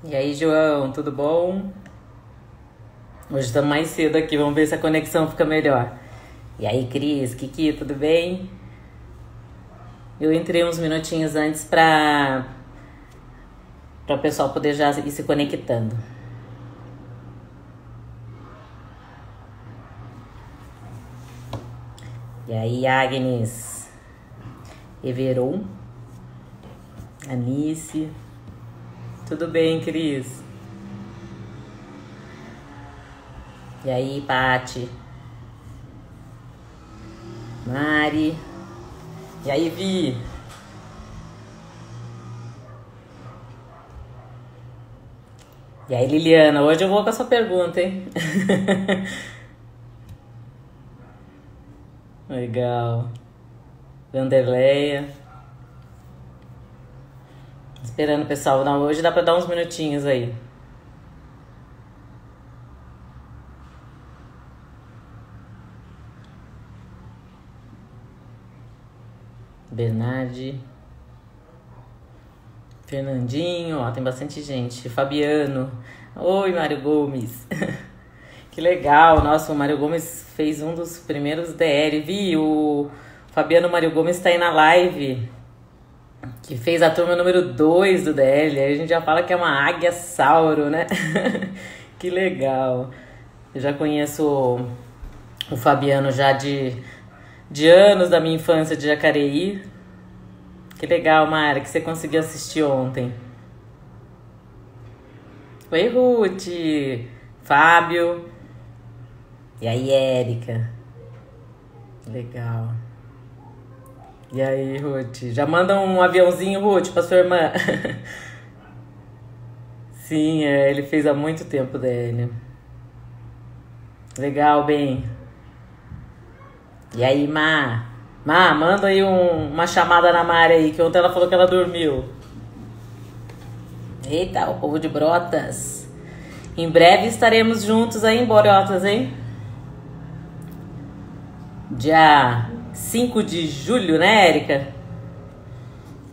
E aí, João, tudo bom? Hoje estamos mais cedo aqui, vamos ver se a conexão fica melhor. E aí, Cris, Kiki, tudo bem? Eu entrei uns minutinhos antes para o pessoal poder já ir se conectando. E aí, Agnes, Everon, Anice, tudo bem, Cris? E aí, Pati, Mari, e aí, Vi? E aí, Liliana, hoje eu vou com a sua pergunta, hein? Legal. Vanderleia. Esperando o pessoal. Não, hoje dá pra dar uns minutinhos aí. Bernardi. Fernandinho, ó, tem bastante gente. Fabiano. Oi, Mário Gomes. Que legal. Nossa, o Mário Gomes fez um dos primeiros DL. Vi, o Fabiano Mário Gomes tá aí na live. Que fez a turma número 2 do DL. Aí a gente já fala que é uma águia sauro, né? Que legal. Eu já conheço o Fabiano já de anos da minha infância de Jacareí. Que legal, Mara, que você conseguiu assistir ontem. Oi, Ruth, Fábio. E aí, Érica. Legal. E aí, Ruth? Já manda um aviãozinho, Ruth, pra sua irmã. Sim, ele fez há muito tempo dele. Legal, bem. E aí, Má? Má, manda aí uma chamada na Mari aí, que ontem ela falou que ela dormiu. Eita, o povo de Brotas. Em breve estaremos juntos aí em Brotas, hein? Dia 5 de julho, né, Érica?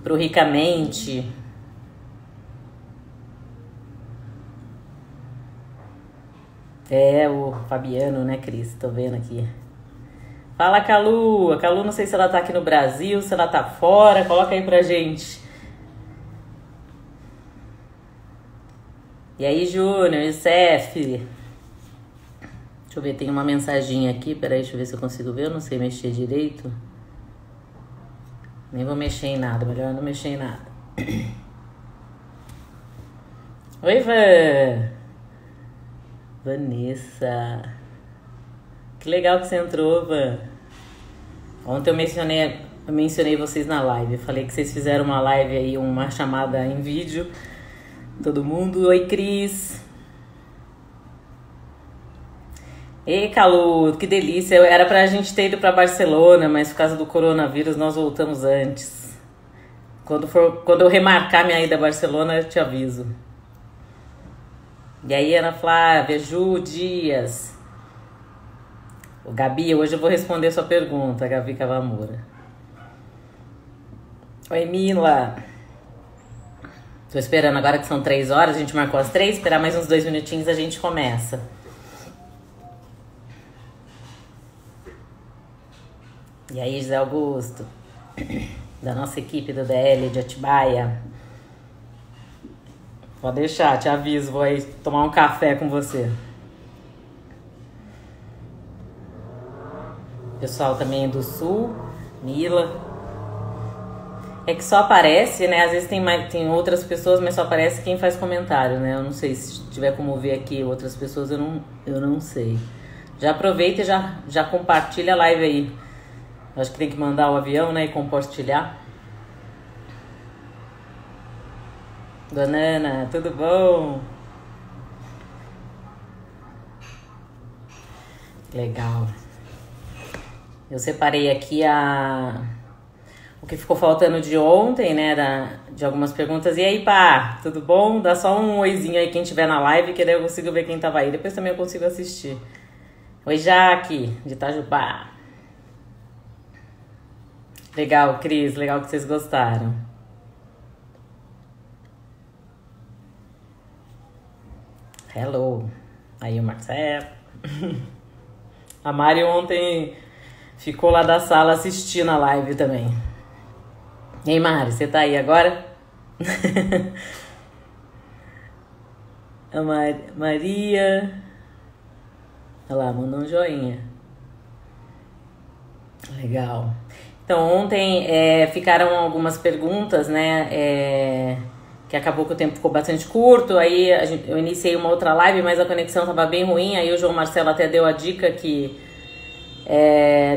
Pro Ricamente. É, o Fabiano, né, Cris? Tô vendo aqui. Fala, Calu. A Calu, não sei se ela tá aqui no Brasil, se ela tá fora. Coloca aí pra gente. E aí, Júnior, Youssef? Deixa eu ver, tem uma mensaginha aqui. Peraí, deixa eu ver se eu consigo ver. Eu não sei mexer direito. Nem vou mexer em nada. Melhor não mexer em nada. Oi, Van. Vanessa. Que legal que você entrou, Van. Ontem eu mencionei vocês na live. Eu falei que vocês fizeram uma live aí, uma chamada em vídeo. Todo mundo. Oi, Cris. Ei, Calu, que delícia. Era pra gente ter ido pra Barcelona, mas por causa do coronavírus nós voltamos antes. Quando eu remarcar minha ida a Barcelona, eu te aviso. E aí, Ana Flávia, Ju Dias. O Gabi, hoje eu vou responder sua pergunta, Gabi Cavamura. Oi, Mila. Tô esperando agora que são 3 horas, a gente marcou as 3, esperar mais uns 2 minutinhos a gente começa. E aí, José Augusto, da nossa equipe do DL de Atibaia. Pode deixar, te aviso, vou aí tomar um café com você. Pessoal também do Sul, Mila. É que só aparece, né? Às vezes tem outras pessoas, mas só aparece quem faz comentário, né? Eu não sei se tiver como ver aqui outras pessoas, eu não sei. Já aproveita e já compartilha a live aí. Acho que tem que mandar o avião, né? E compartilhar. Dona Ana, tudo bom? Legal. Eu separei aqui o que ficou faltando de ontem, né? De algumas perguntas. E aí, pá, tudo bom? Dá só um oizinho aí quem tiver na live, que daí eu consigo ver quem tava aí. Depois também eu consigo assistir. Oi, Jaque, de Itajubá. Legal, Cris, legal que vocês gostaram. Hello. Aí o Marcelo. A Mari ontem ficou lá da sala assistindo a live também. E aí, Mari, você tá aí agora? A Maria. Olha lá, mandou um joinha. Legal. Então, ontem ficaram algumas perguntas, né? Que acabou que o tempo ficou bastante curto. Aí eu iniciei uma outra live, mas a conexão estava bem ruim. Aí o João Marcelo até deu a dica que,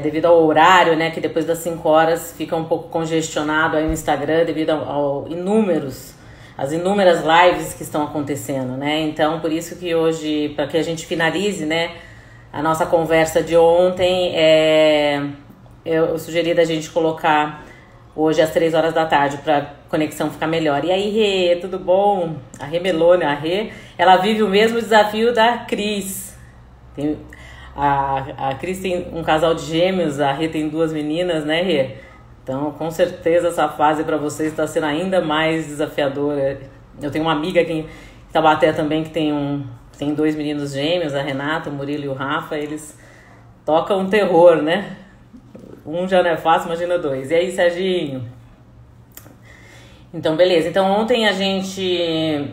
devido ao horário, né? Que depois das 5 horas fica um pouco congestionado aí no Instagram, devido às inúmeras lives que estão acontecendo, né? Então, por isso que hoje, para que a gente finalize, né? A nossa conversa de ontem, eu sugeri da gente colocar hoje às 3 horas da tarde para a conexão ficar melhor. E aí, Rê, tudo bom? A Rê Melone, a Rê, ela vive o mesmo desafio da Cris. A Cris tem um casal de gêmeos, a Rê tem 2 meninas, né, Rê? Então, com certeza, essa fase para vocês está sendo ainda mais desafiadora. Eu tenho uma amiga aqui em Taubaté também que tem 2 meninos gêmeos, a Renata, o Murilo e o Rafa. Eles tocam um terror, né? Um já não é fácil, imagina 2. E aí, Serginho? Então, beleza. Então, ontem a gente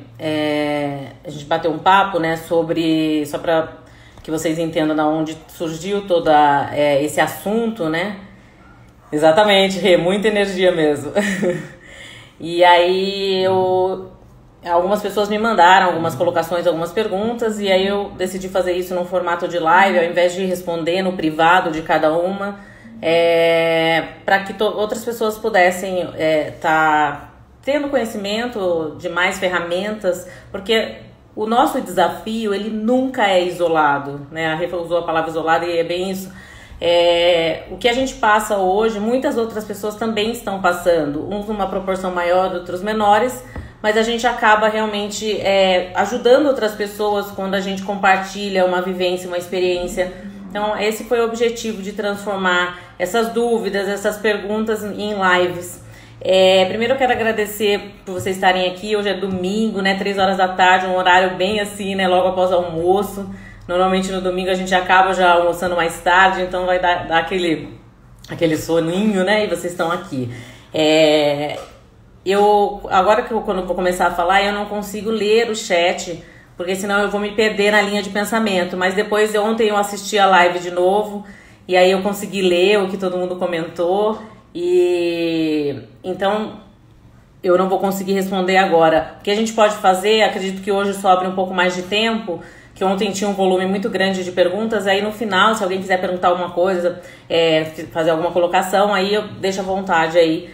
bateu um papo, né, sobre... Só para que vocês entendam de onde surgiu todo esse assunto, né? Exatamente, Rê, muita energia mesmo. E aí, algumas pessoas me mandaram algumas colocações, algumas perguntas, e aí eu decidi fazer isso num formato de live, ao invés de responder no privado de cada uma, para que outras pessoas pudessem tá tendo conhecimento de mais ferramentas, porque o nosso desafio, ele nunca é isolado, né? A Rê usou a palavra isolado e é bem isso. O que a gente passa hoje, muitas outras pessoas também estão passando, uns numa proporção maior, outros menores, mas a gente acaba realmente ajudando outras pessoas quando a gente compartilha uma vivência, uma experiência. Então, esse foi o objetivo de transformar essas dúvidas, essas perguntas em lives. Primeiro eu quero agradecer por vocês estarem aqui. Hoje é domingo, né? 3 horas da tarde, um horário bem assim, né? Logo após o almoço. Normalmente no domingo a gente acaba já almoçando mais tarde, então vai dar aquele soninho, né? E vocês estão aqui. Agora quando eu vou começar a falar, eu não consigo ler o chat, porque senão eu vou me perder na linha de pensamento. Mas depois, ontem eu assisti a live de novo, e aí eu consegui ler o que todo mundo comentou. E então eu não vou conseguir responder agora. O que a gente pode fazer, acredito que hoje sobre um pouco mais de tempo, que ontem tinha um volume muito grande de perguntas, aí no final, se alguém quiser perguntar alguma coisa, fazer alguma colocação, aí eu deixo à vontade aí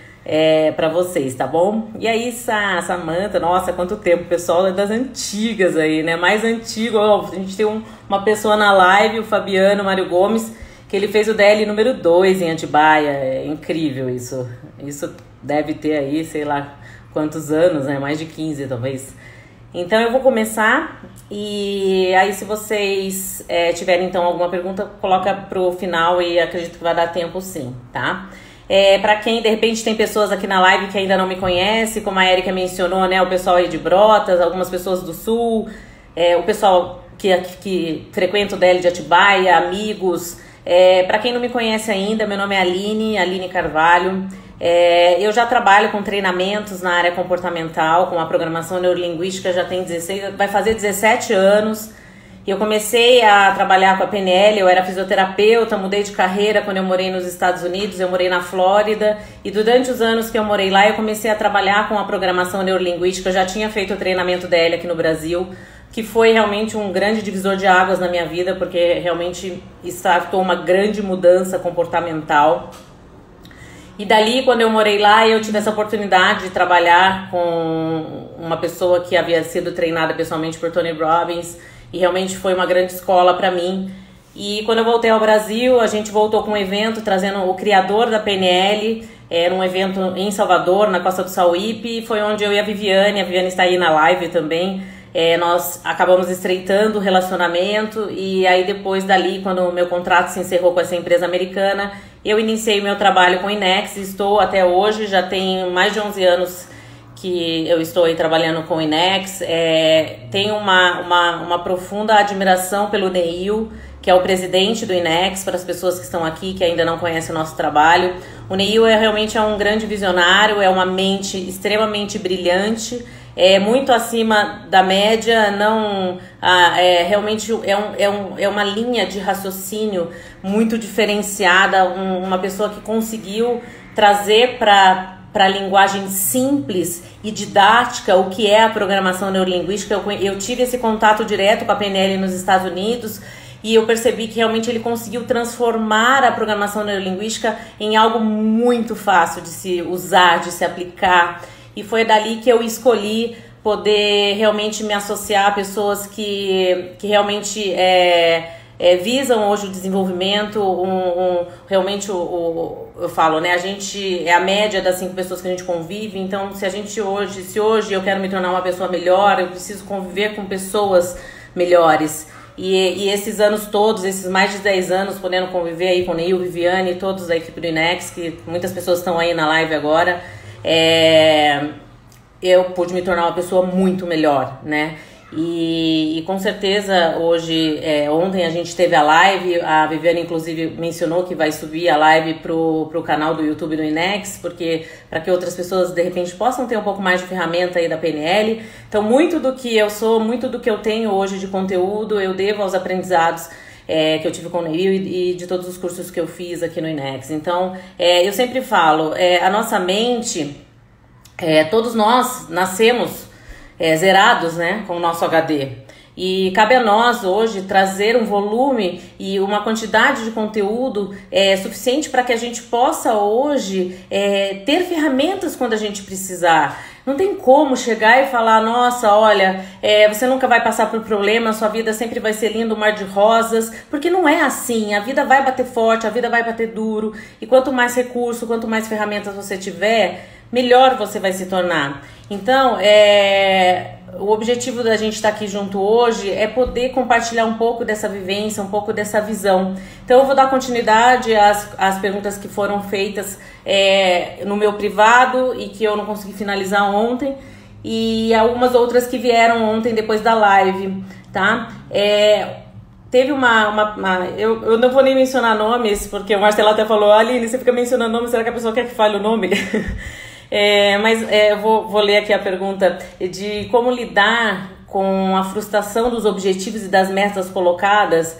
pra vocês, tá bom? E aí, Samanta, nossa, quanto tempo, o pessoal é das antigas aí, né? Mais antigo, ó, a gente tem uma pessoa na live, o Fabiano Mário Gomes, que ele fez o DL número 2 em Atibaia. É incrível isso. Isso deve ter aí, sei lá quantos anos, né? Mais de 15, talvez. Então eu vou começar, e aí se vocês tiverem então alguma pergunta, coloca pro final, e acredito que vai dar tempo sim, tá? Para quem de repente tem pessoas aqui na live que ainda não me conhece, como a Erika mencionou, né? O pessoal aí de Brotas, algumas pessoas do Sul, o pessoal que frequenta o DL de Atibaia, amigos. Para quem não me conhece ainda, meu nome é Aline Carvalho. Eu já trabalho com treinamentos na área comportamental, com a programação neurolinguística, já tem vai fazer 17 anos. Eu comecei a trabalhar com a PNL, eu era fisioterapeuta, mudei de carreira quando eu morei nos Estados Unidos, eu morei na Flórida, e durante os anos que eu morei lá, eu comecei a trabalhar com a programação neurolinguística. Eu já tinha feito o treinamento DL aqui no Brasil, que foi realmente um grande divisor de águas na minha vida, porque realmente startou uma grande mudança comportamental. E dali, quando eu morei lá, eu tive essa oportunidade de trabalhar com uma pessoa que havia sido treinada pessoalmente por Tony Robbins, e realmente foi uma grande escola para mim. E quando eu voltei ao Brasil, a gente voltou com um evento trazendo o criador da PNL. Era um evento em Salvador, na Costa do Sauípe, foi onde eu e a Viviane está aí na live também. Nós acabamos estreitando o relacionamento, e aí depois dali, quando o meu contrato se encerrou com essa empresa americana, eu iniciei meu trabalho com o INEX. Estou até hoje, já tem mais de 11 anos que eu estou aí trabalhando com o INEX, tenho uma profunda admiração pelo Neil, que é o presidente do INEX, para as pessoas que estão aqui, que ainda não conhecem o nosso trabalho. O Neil realmente é um grande visionário, é uma mente extremamente brilhante, muito acima da média, realmente é uma linha de raciocínio muito diferenciada, uma pessoa que conseguiu trazer para a linguagem simples e didática o que é a programação neurolinguística. Eu tive esse contato direto com a PNL nos Estados Unidos, e eu percebi que realmente ele conseguiu transformar a programação neurolinguística em algo muito fácil de se usar, de se aplicar. E foi dali que eu escolhi poder realmente me associar a pessoas que realmente visam hoje o desenvolvimento, realmente eu falo, né? A gente é a média das 5 pessoas que a gente convive, então se hoje eu quero me tornar uma pessoa melhor, eu preciso conviver com pessoas melhores. E esses anos todos, esses mais de 10 anos, podendo conviver aí com o Neil, Viviane, todos da equipe do INEX, que muitas pessoas estão aí na live agora, eu pude me tornar uma pessoa muito melhor, né? E com certeza hoje, ontem a gente teve a live, a Viviane inclusive mencionou que vai subir a live pro canal do YouTube do INEX, porque para que outras pessoas de repente possam ter um pouco mais de ferramenta aí da PNL. Então muito do que eu sou, muito do que eu tenho hoje de conteúdo, eu devo aos aprendizados que eu tive com o Neil e de todos os cursos que eu fiz aqui no INEX. Então eu sempre falo, a nossa mente, todos nós nascemos zerados, né, com o nosso HD. E cabe a nós hoje trazer um volume e uma quantidade de conteúdo suficiente para que a gente possa hoje ter ferramentas quando a gente precisar. Não tem como chegar e falar, nossa, olha, você nunca vai passar por problema, sua vida sempre vai ser linda, um mar de rosas, porque não é assim. A vida vai bater forte, a vida vai bater duro, e quanto mais recurso, quanto mais ferramentas você tiver, melhor você vai se tornar. Então, o objetivo da gente estar aqui junto hoje é poder compartilhar um pouco dessa vivência, um pouco dessa visão. Então, eu vou dar continuidade às perguntas que foram feitas no meu privado e que eu não consegui finalizar ontem, e algumas outras que vieram ontem depois da live, tá? Teve eu não vou nem mencionar nomes, porque o Marcelo até falou, Aline, você fica mencionando nomes, será que a pessoa quer que fale o nome? Eu vou ler aqui a pergunta de como lidar com a frustração dos objetivos e das metas colocadas,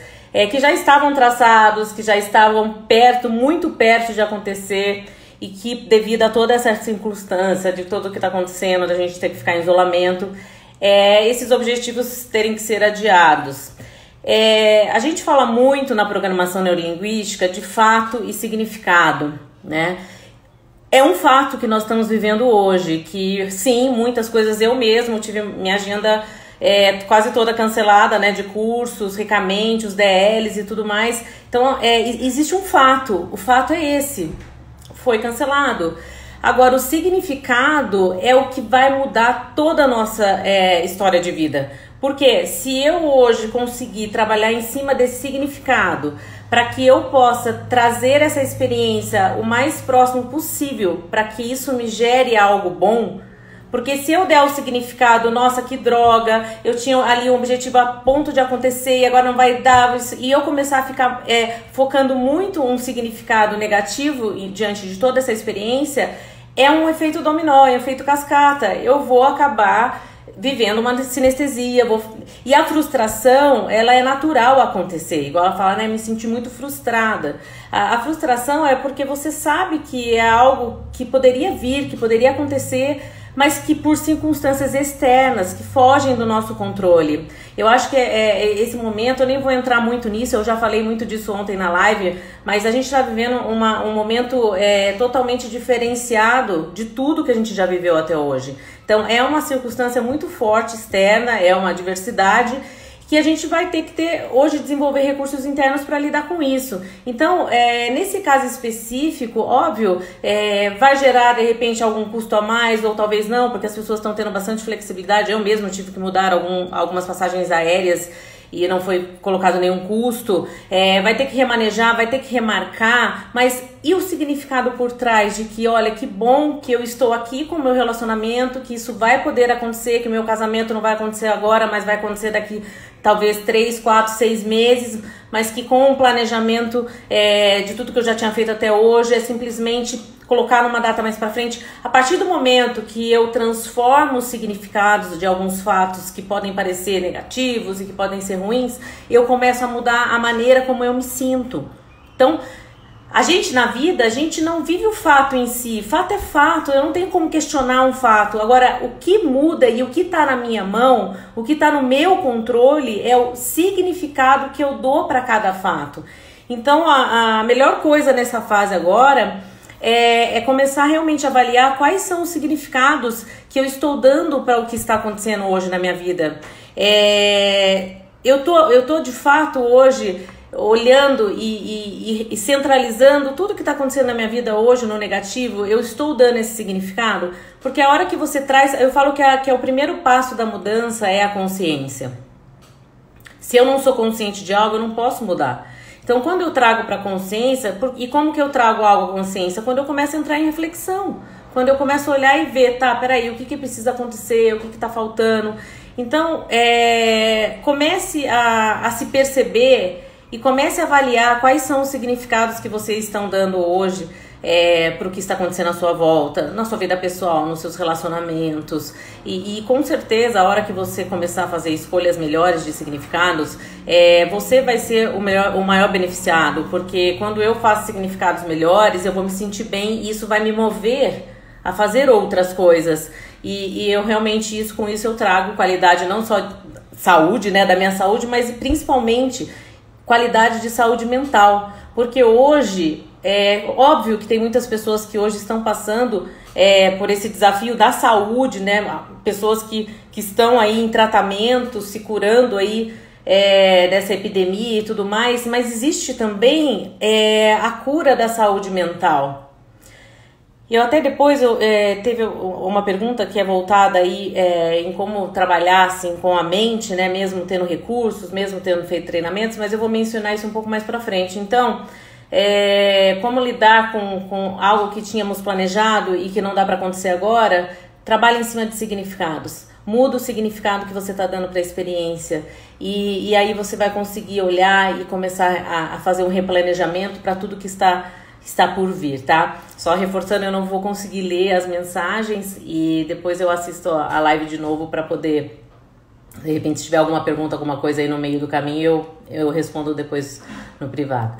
que já estavam traçados, que já estavam muito perto de acontecer, e que devido a toda essa circunstância, de tudo que está acontecendo, da gente ter que ficar em isolamento, esses objetivos terem que ser adiados. A gente fala muito na programação neurolinguística de fato e significado, né? É um fato que nós estamos vivendo hoje, que sim, muitas coisas eu mesmo tive minha agenda quase toda cancelada, né, de cursos, ricamente, os DLs e tudo mais. Então, existe um fato, o fato é esse, foi cancelado. Agora, o significado é o que vai mudar toda a nossa história de vida. Porque se eu hoje conseguir trabalhar em cima desse significado, para que eu possa trazer essa experiência o mais próximo possível, para que isso me gere algo bom, porque se eu der o significado, nossa, que droga, eu tinha ali um objetivo a ponto de acontecer e agora não vai dar, e eu começar a ficar focando muito um significado negativo diante de toda essa experiência, é um efeito dominó, é um efeito cascata. Eu vou acabar vivendo uma sinestesia, e a frustração, ela é natural acontecer, igual ela fala, né, me senti muito frustrada. A frustração é porque você sabe que é algo que poderia vir, que poderia acontecer, mas que por circunstâncias externas, que fogem do nosso controle. Eu acho que esse momento, eu nem vou entrar muito nisso, eu já falei muito disso ontem na live, mas a gente está vivendo um momento totalmente diferenciado de tudo que a gente já viveu até hoje. Então é uma circunstância muito forte externa, é uma adversidade que a gente vai ter que hoje desenvolver recursos internos para lidar com isso. Então, nesse caso específico, óbvio, vai gerar de repente algum custo a mais, ou talvez não, porque as pessoas estão tendo bastante flexibilidade. Eu mesmo tive que mudar algumas passagens aéreas e não foi colocado nenhum custo, vai ter que remanejar, vai ter que remarcar, mas e o significado por trás de que, olha, que bom que eu estou aqui com o meu relacionamento, que isso vai poder acontecer, que o meu casamento não vai acontecer agora, mas vai acontecer daqui talvez 3, 4, 6 meses, mas que com o planejamento de tudo que eu já tinha feito até hoje, é simplesmente colocar numa data mais para frente. A partir do momento que eu transformo os significados de alguns fatos que podem parecer negativos e que podem ser ruins, eu começo a mudar a maneira como eu me sinto. Então, a gente na vida, a gente não vive o fato em si. Fato é fato, eu não tenho como questionar um fato. Agora, o que muda e o que está na minha mão, o que está no meu controle é o significado que eu dou para cada fato. Então, a melhor coisa nessa fase agora é começar realmente a avaliar quais são os significados que eu estou dando para o que está acontecendo hoje na minha vida. Eu tô de fato hoje olhando e centralizando tudo que está acontecendo na minha vida hoje no negativo. Eu estou dando esse significado, porque a hora que você traz, eu falo que é o primeiro passo da mudança é a consciência. Se eu não sou consciente de algo, eu não posso mudar. Então, quando eu trago para a consciência, e como que eu trago algo à consciência? Quando eu começo a entrar em reflexão, quando eu começo a olhar e ver, tá, peraí, o que precisa acontecer, o que está faltando. Então, comece a se perceber e comece a avaliar quais são os significados que vocês estão dando hoje para o que está acontecendo à sua volta, na sua vida pessoal, nos seus relacionamentos. E com certeza, a hora que você começar a fazer escolhas melhores de significados, você vai ser o maior beneficiado, porque quando eu faço significados melhores, eu vou me sentir bem e isso vai me mover a fazer outras coisas. E eu realmente, com isso eu trago qualidade não só de saúde, né, da minha saúde, mas principalmente qualidade de saúde mental. Porque hoje, óbvio que tem muitas pessoas que hoje estão passando por esse desafio da saúde, né? Pessoas que estão aí em tratamento, se curando aí dessa epidemia e tudo mais, mas existe também a cura da saúde mental. Eu até depois teve uma pergunta que é voltada aí em como trabalhar assim, com a mente, né? Mesmo tendo recursos, mesmo tendo feito treinamentos, mas eu vou mencionar isso um pouco mais para frente. Então, como lidar com algo que tínhamos planejado e que não dá para acontecer agora? Trabalhe em cima de significados. Muda o significado que você está dando para a experiência e aí você vai conseguir olhar e começar a fazer um replanejamento para tudo que está por vir, tá? Só reforçando, eu não vou conseguir ler as mensagens e depois eu assisto a live de novo para poder, de repente, se tiver alguma pergunta, alguma coisa aí no meio do caminho, eu respondo depois no privado.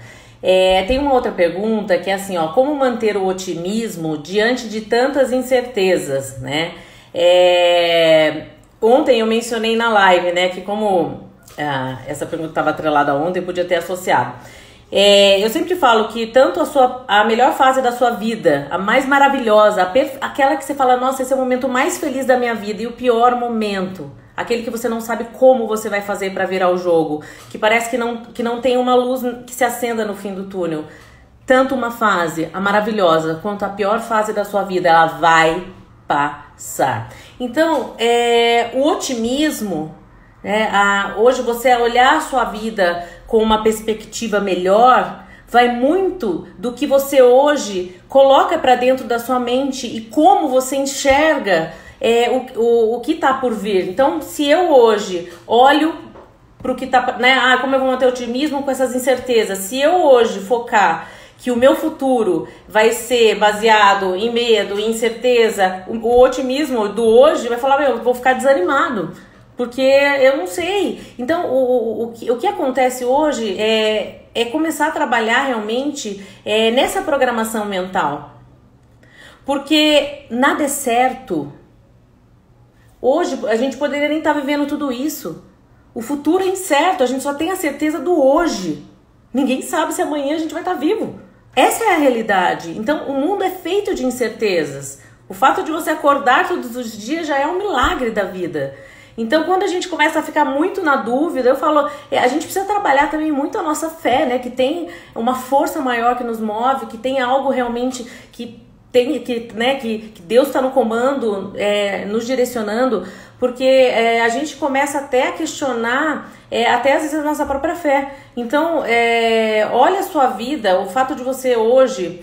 Tem uma outra pergunta que é assim, ó, como manter o otimismo diante de tantas incertezas, né? Ontem eu mencionei na live, né, que como essa pergunta estava atrelada ontem, eu podia ter associado. Eu sempre falo que tanto a melhor fase da sua vida, a mais maravilhosa, aquela que você fala, nossa, esse é o momento mais feliz da minha vida, e o pior momento, aquele que você não sabe como você vai fazer para virar o jogo, que parece que não tem uma luz que se acenda no fim do túnel. Tanto uma fase, a maravilhosa, quanto a pior fase da sua vida, ela vai passar. Então, o otimismo, hoje você olhar a sua vida com uma perspectiva melhor, vai muito do que você hoje coloca para dentro da sua mente e como você enxerga o que está por vir. Então, se eu hoje olho para o que está, né? Como eu vou manter otimismo com essas incertezas? Se eu hoje focar que o meu futuro vai ser baseado em medo, em incerteza, o otimismo do hoje vai falar, eu vou ficar desanimado, porque eu não sei. Então, o que acontece hoje é começar a trabalhar realmente nessa programação mental. Porque nada é certo. Hoje, a gente poderia nem estar vivendo tudo isso. O futuro é incerto, a gente só tem a certeza do hoje. Ninguém sabe se amanhã a gente vai estar vivo. Essa é a realidade. Então, o mundo é feito de incertezas. O fato de você acordar todos os dias já é um milagre da vida. Então, quando a gente começa a ficar muito na dúvida, eu falo, a gente precisa trabalhar também muito a nossa fé, né? Que tem uma força maior que nos move, que tem algo realmente que Deus está no comando, nos direcionando, porque a gente começa até a questionar, até às vezes a nossa própria fé. Então, olha a sua vida, o fato de você hoje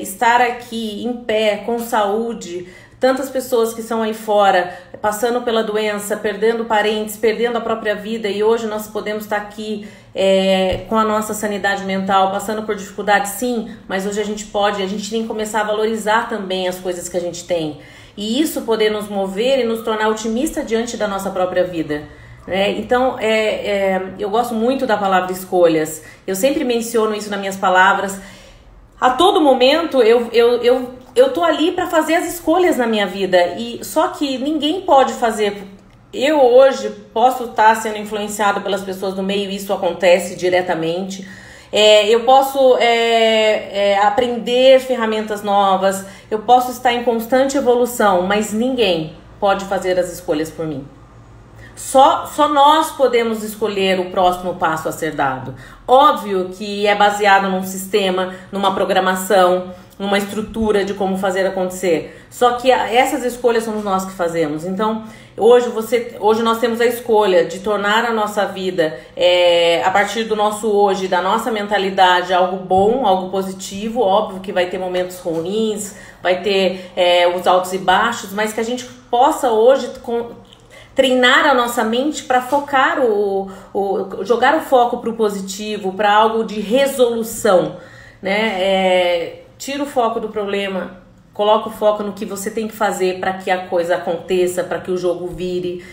estar aqui em pé, com saúde, tantas pessoas que são aí fora, passando pela doença, perdendo parentes, perdendo a própria vida, e hoje nós podemos estar aqui com a nossa sanidade mental, passando por dificuldades, sim, mas hoje a gente tem que começar a valorizar também as coisas que a gente tem. E isso poder nos mover e nos tornar otimista diante da nossa própria vida. Então, eu gosto muito da palavra escolhas. Eu sempre menciono isso nas minhas palavras. A todo momento, eu tô ali para fazer as escolhas na minha vida. E só que ninguém pode fazer. Eu hoje posso estar sendo influenciado pelas pessoas do meio, isso acontece diretamente. Eu posso aprender ferramentas novas, eu posso estar em constante evolução, mas ninguém pode fazer as escolhas por mim. Só nós podemos escolher o próximo passo a ser dado. Óbvio que é baseado num sistema, numa programação, numa estrutura de como fazer acontecer. Só que essas escolhas somos nós que fazemos. Então, hoje nós temos a escolha de tornar a nossa vida, a partir do nosso hoje, da nossa mentalidade, algo bom, algo positivo. Óbvio que vai ter momentos ruins, vai ter os altos e baixos, mas que a gente possa hoje treinar a nossa mente para focar jogar o foco para o positivo, para algo de resolução, né? Tira o foco do problema, coloca o foco no que você tem que fazer para que a coisa aconteça, para que o jogo vire.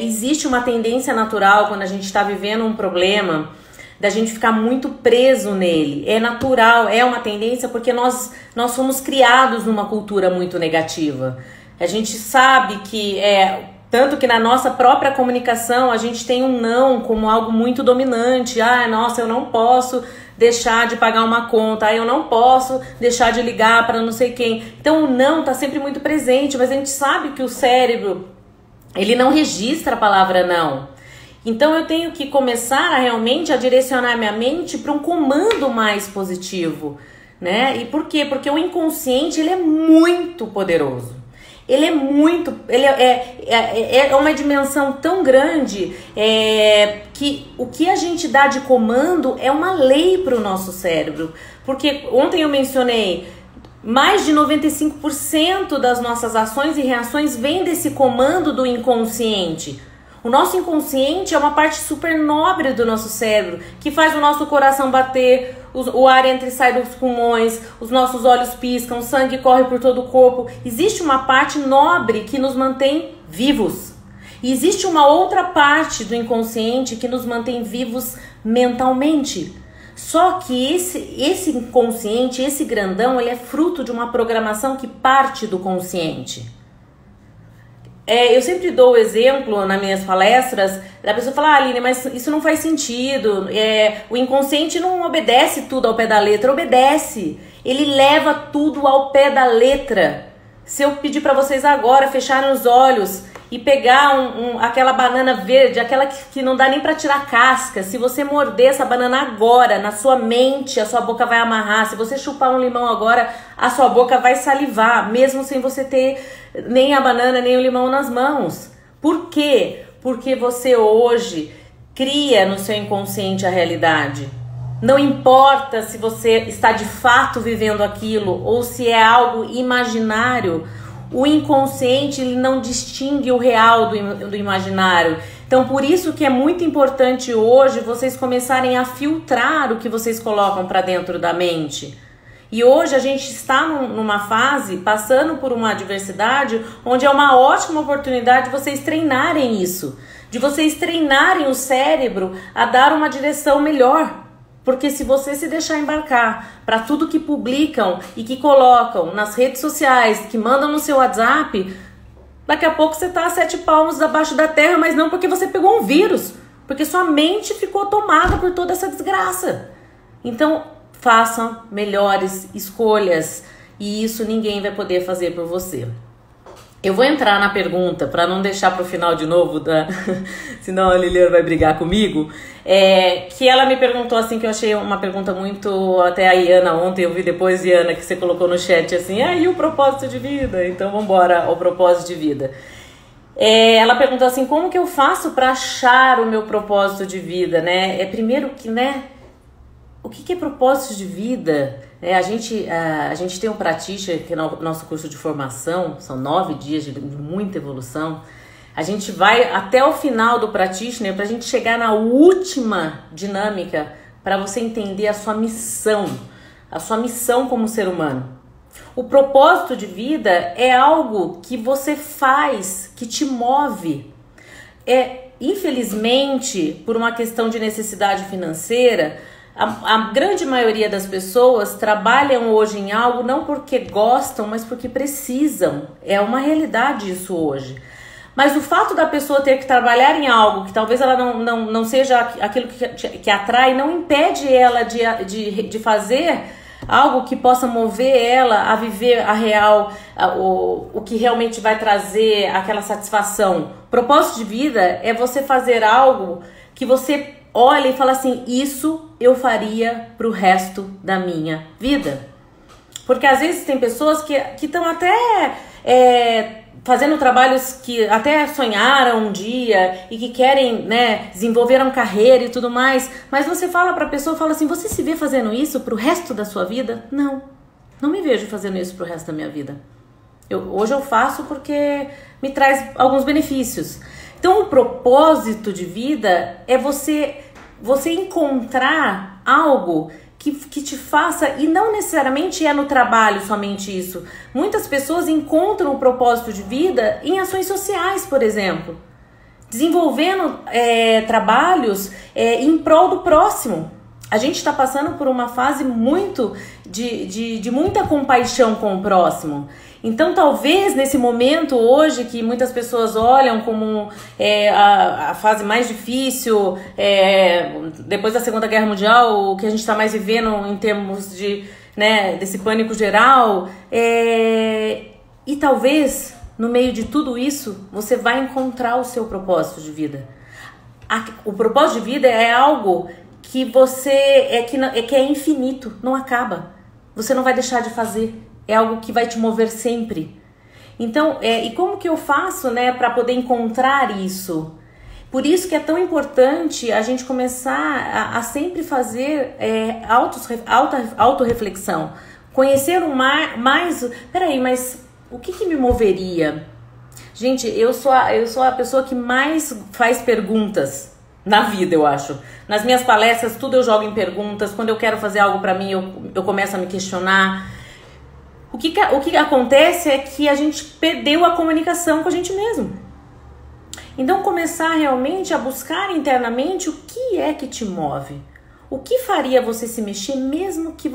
Existe uma tendência natural quando a gente está vivendo um problema, da gente ficar muito preso nele. É natural, é uma tendência porque nós fomos criados numa cultura muito negativa. A gente sabe que tanto que na nossa própria comunicação a gente tem um não como algo muito dominante. Nossa, eu não posso deixar de pagar uma conta, eu não posso deixar de ligar para não sei quem. Então o não está sempre muito presente, mas a gente sabe que o cérebro, ele não registra a palavra não. Então eu tenho que começar realmente a direcionar minha mente para um comando mais positivo, né? E por quê? Porque o inconsciente, ele é muito poderoso. Ele é uma dimensão tão grande que o que a gente dá de comando é uma lei para o nosso cérebro. Porque ontem eu mencionei, mais de 95% das nossas ações e reações vem desse comando do inconsciente. O nosso inconsciente é uma parte super nobre do nosso cérebro, que faz o nosso coração bater, o ar entra e sai dos pulmões, os nossos olhos piscam, o sangue corre por todo o corpo. Existe uma parte nobre que nos mantém vivos. E existe uma outra parte do inconsciente que nos mantém vivos mentalmente. Só que esse inconsciente, esse grandão, ele é fruto de uma programação que parte do consciente. Eu sempre dou o exemplo nas minhas palestras da pessoa falar, Aline, mas isso não faz sentido, o inconsciente não obedece tudo ao pé da letra, obedece, ele leva tudo ao pé da letra. Se eu pedir para vocês agora fecharem os olhos e pegar aquela banana verde, aquela que não dá nem para tirar casca, se você morder essa banana agora, na sua mente, a sua boca vai amarrar. Se você chupar um limão agora, a sua boca vai salivar, mesmo sem você ter nem a banana, nem o limão nas mãos. Por quê? Porque você hoje cria no seu inconsciente a realidade. Não importa se você está de fato vivendo aquilo ou se é algo imaginário, o inconsciente, ele não distingue o real do imaginário. Então, por isso que é muito importante hoje vocês começarem a filtrar o que vocês colocam para dentro da mente. E hoje a gente está numa fase, passando por uma adversidade, onde é uma ótima oportunidade de vocês treinarem isso. De vocês treinarem o cérebro a dar uma direção melhor. Porque se você se deixar embarcar para tudo que publicam e que colocam nas redes sociais, que mandam no seu WhatsApp, daqui a pouco você está a 7 palmos abaixo da terra, mas não porque você pegou um vírus, porque sua mente ficou tomada por toda essa desgraça. Então, façam melhores escolhas e isso ninguém vai poder fazer por você. Eu vou entrar na pergunta para não deixar para o final de novo, senão a Liliana vai brigar comigo. Que ela me perguntou assim, que eu achei uma pergunta muito... Até a Iana ontem, eu vi depois, Iana, que você colocou no chat assim, e o propósito de vida? Então vamos embora ao propósito de vida. Ela perguntou assim, como que eu faço para achar o meu propósito de vida, né? Primeiro que, né, o que é propósito de vida? A gente tem um Practitioner, que é o nosso curso de formação, são 9 dias de muita evolução. A gente vai até o final do Practitioner para a gente chegar na última dinâmica para você entender a sua missão como ser humano. O propósito de vida é algo que você faz, que te move. Infelizmente, por uma questão de necessidade financeira, a grande maioria das pessoas trabalham hoje em algo não porque gostam, mas porque precisam. É uma realidade isso hoje. Mas o fato da pessoa ter que trabalhar em algo que talvez ela não seja aquilo que atrai, não impede ela de fazer algo que possa mover ela a viver a real, o que realmente vai trazer aquela satisfação. Propósito de vida é você fazer algo que você olha e fala assim, isso eu faria pro resto da minha vida. Porque às vezes tem pessoas que estão até fazendo trabalhos que até sonharam um dia e que querem, né, desenvolveram carreira e tudo mais, mas você fala pra pessoa, fala assim, você se vê fazendo isso pro resto da sua vida? Não me vejo fazendo isso pro resto da minha vida. Hoje eu faço porque me traz alguns benefícios. Então o propósito de vida é você encontrar algo que te faça, e não necessariamente é no trabalho somente isso. Muitas pessoas encontram o propósito de vida em ações sociais, por exemplo. Desenvolvendo trabalhos em prol do próximo. A gente está passando por uma fase muito de muita compaixão com o próximo. Então, talvez nesse momento hoje que muitas pessoas olham como a fase mais difícil, depois da Segunda Guerra Mundial, o que a gente está mais vivendo em termos desse pânico geral, e talvez no meio de tudo isso você vai encontrar o seu propósito de vida. O propósito de vida é algo que que é infinito, não acaba. Você não vai deixar de fazer. É algo que vai te mover sempre. Então, e como que eu faço, né, para poder encontrar isso? Por isso que é tão importante a gente começar a sempre fazer autorreflexão. Conhecer mais... Peraí, mas o que me moveria? Gente, eu sou a pessoa que mais faz perguntas na vida, eu acho. Nas minhas palestras, tudo eu jogo em perguntas. Quando eu quero fazer algo para mim, eu começo a me questionar. O que acontece é que a gente perdeu a comunicação com a gente mesmo. Então, começar realmente a buscar internamente o que é que te move. O que faria você se mexer, mesmo que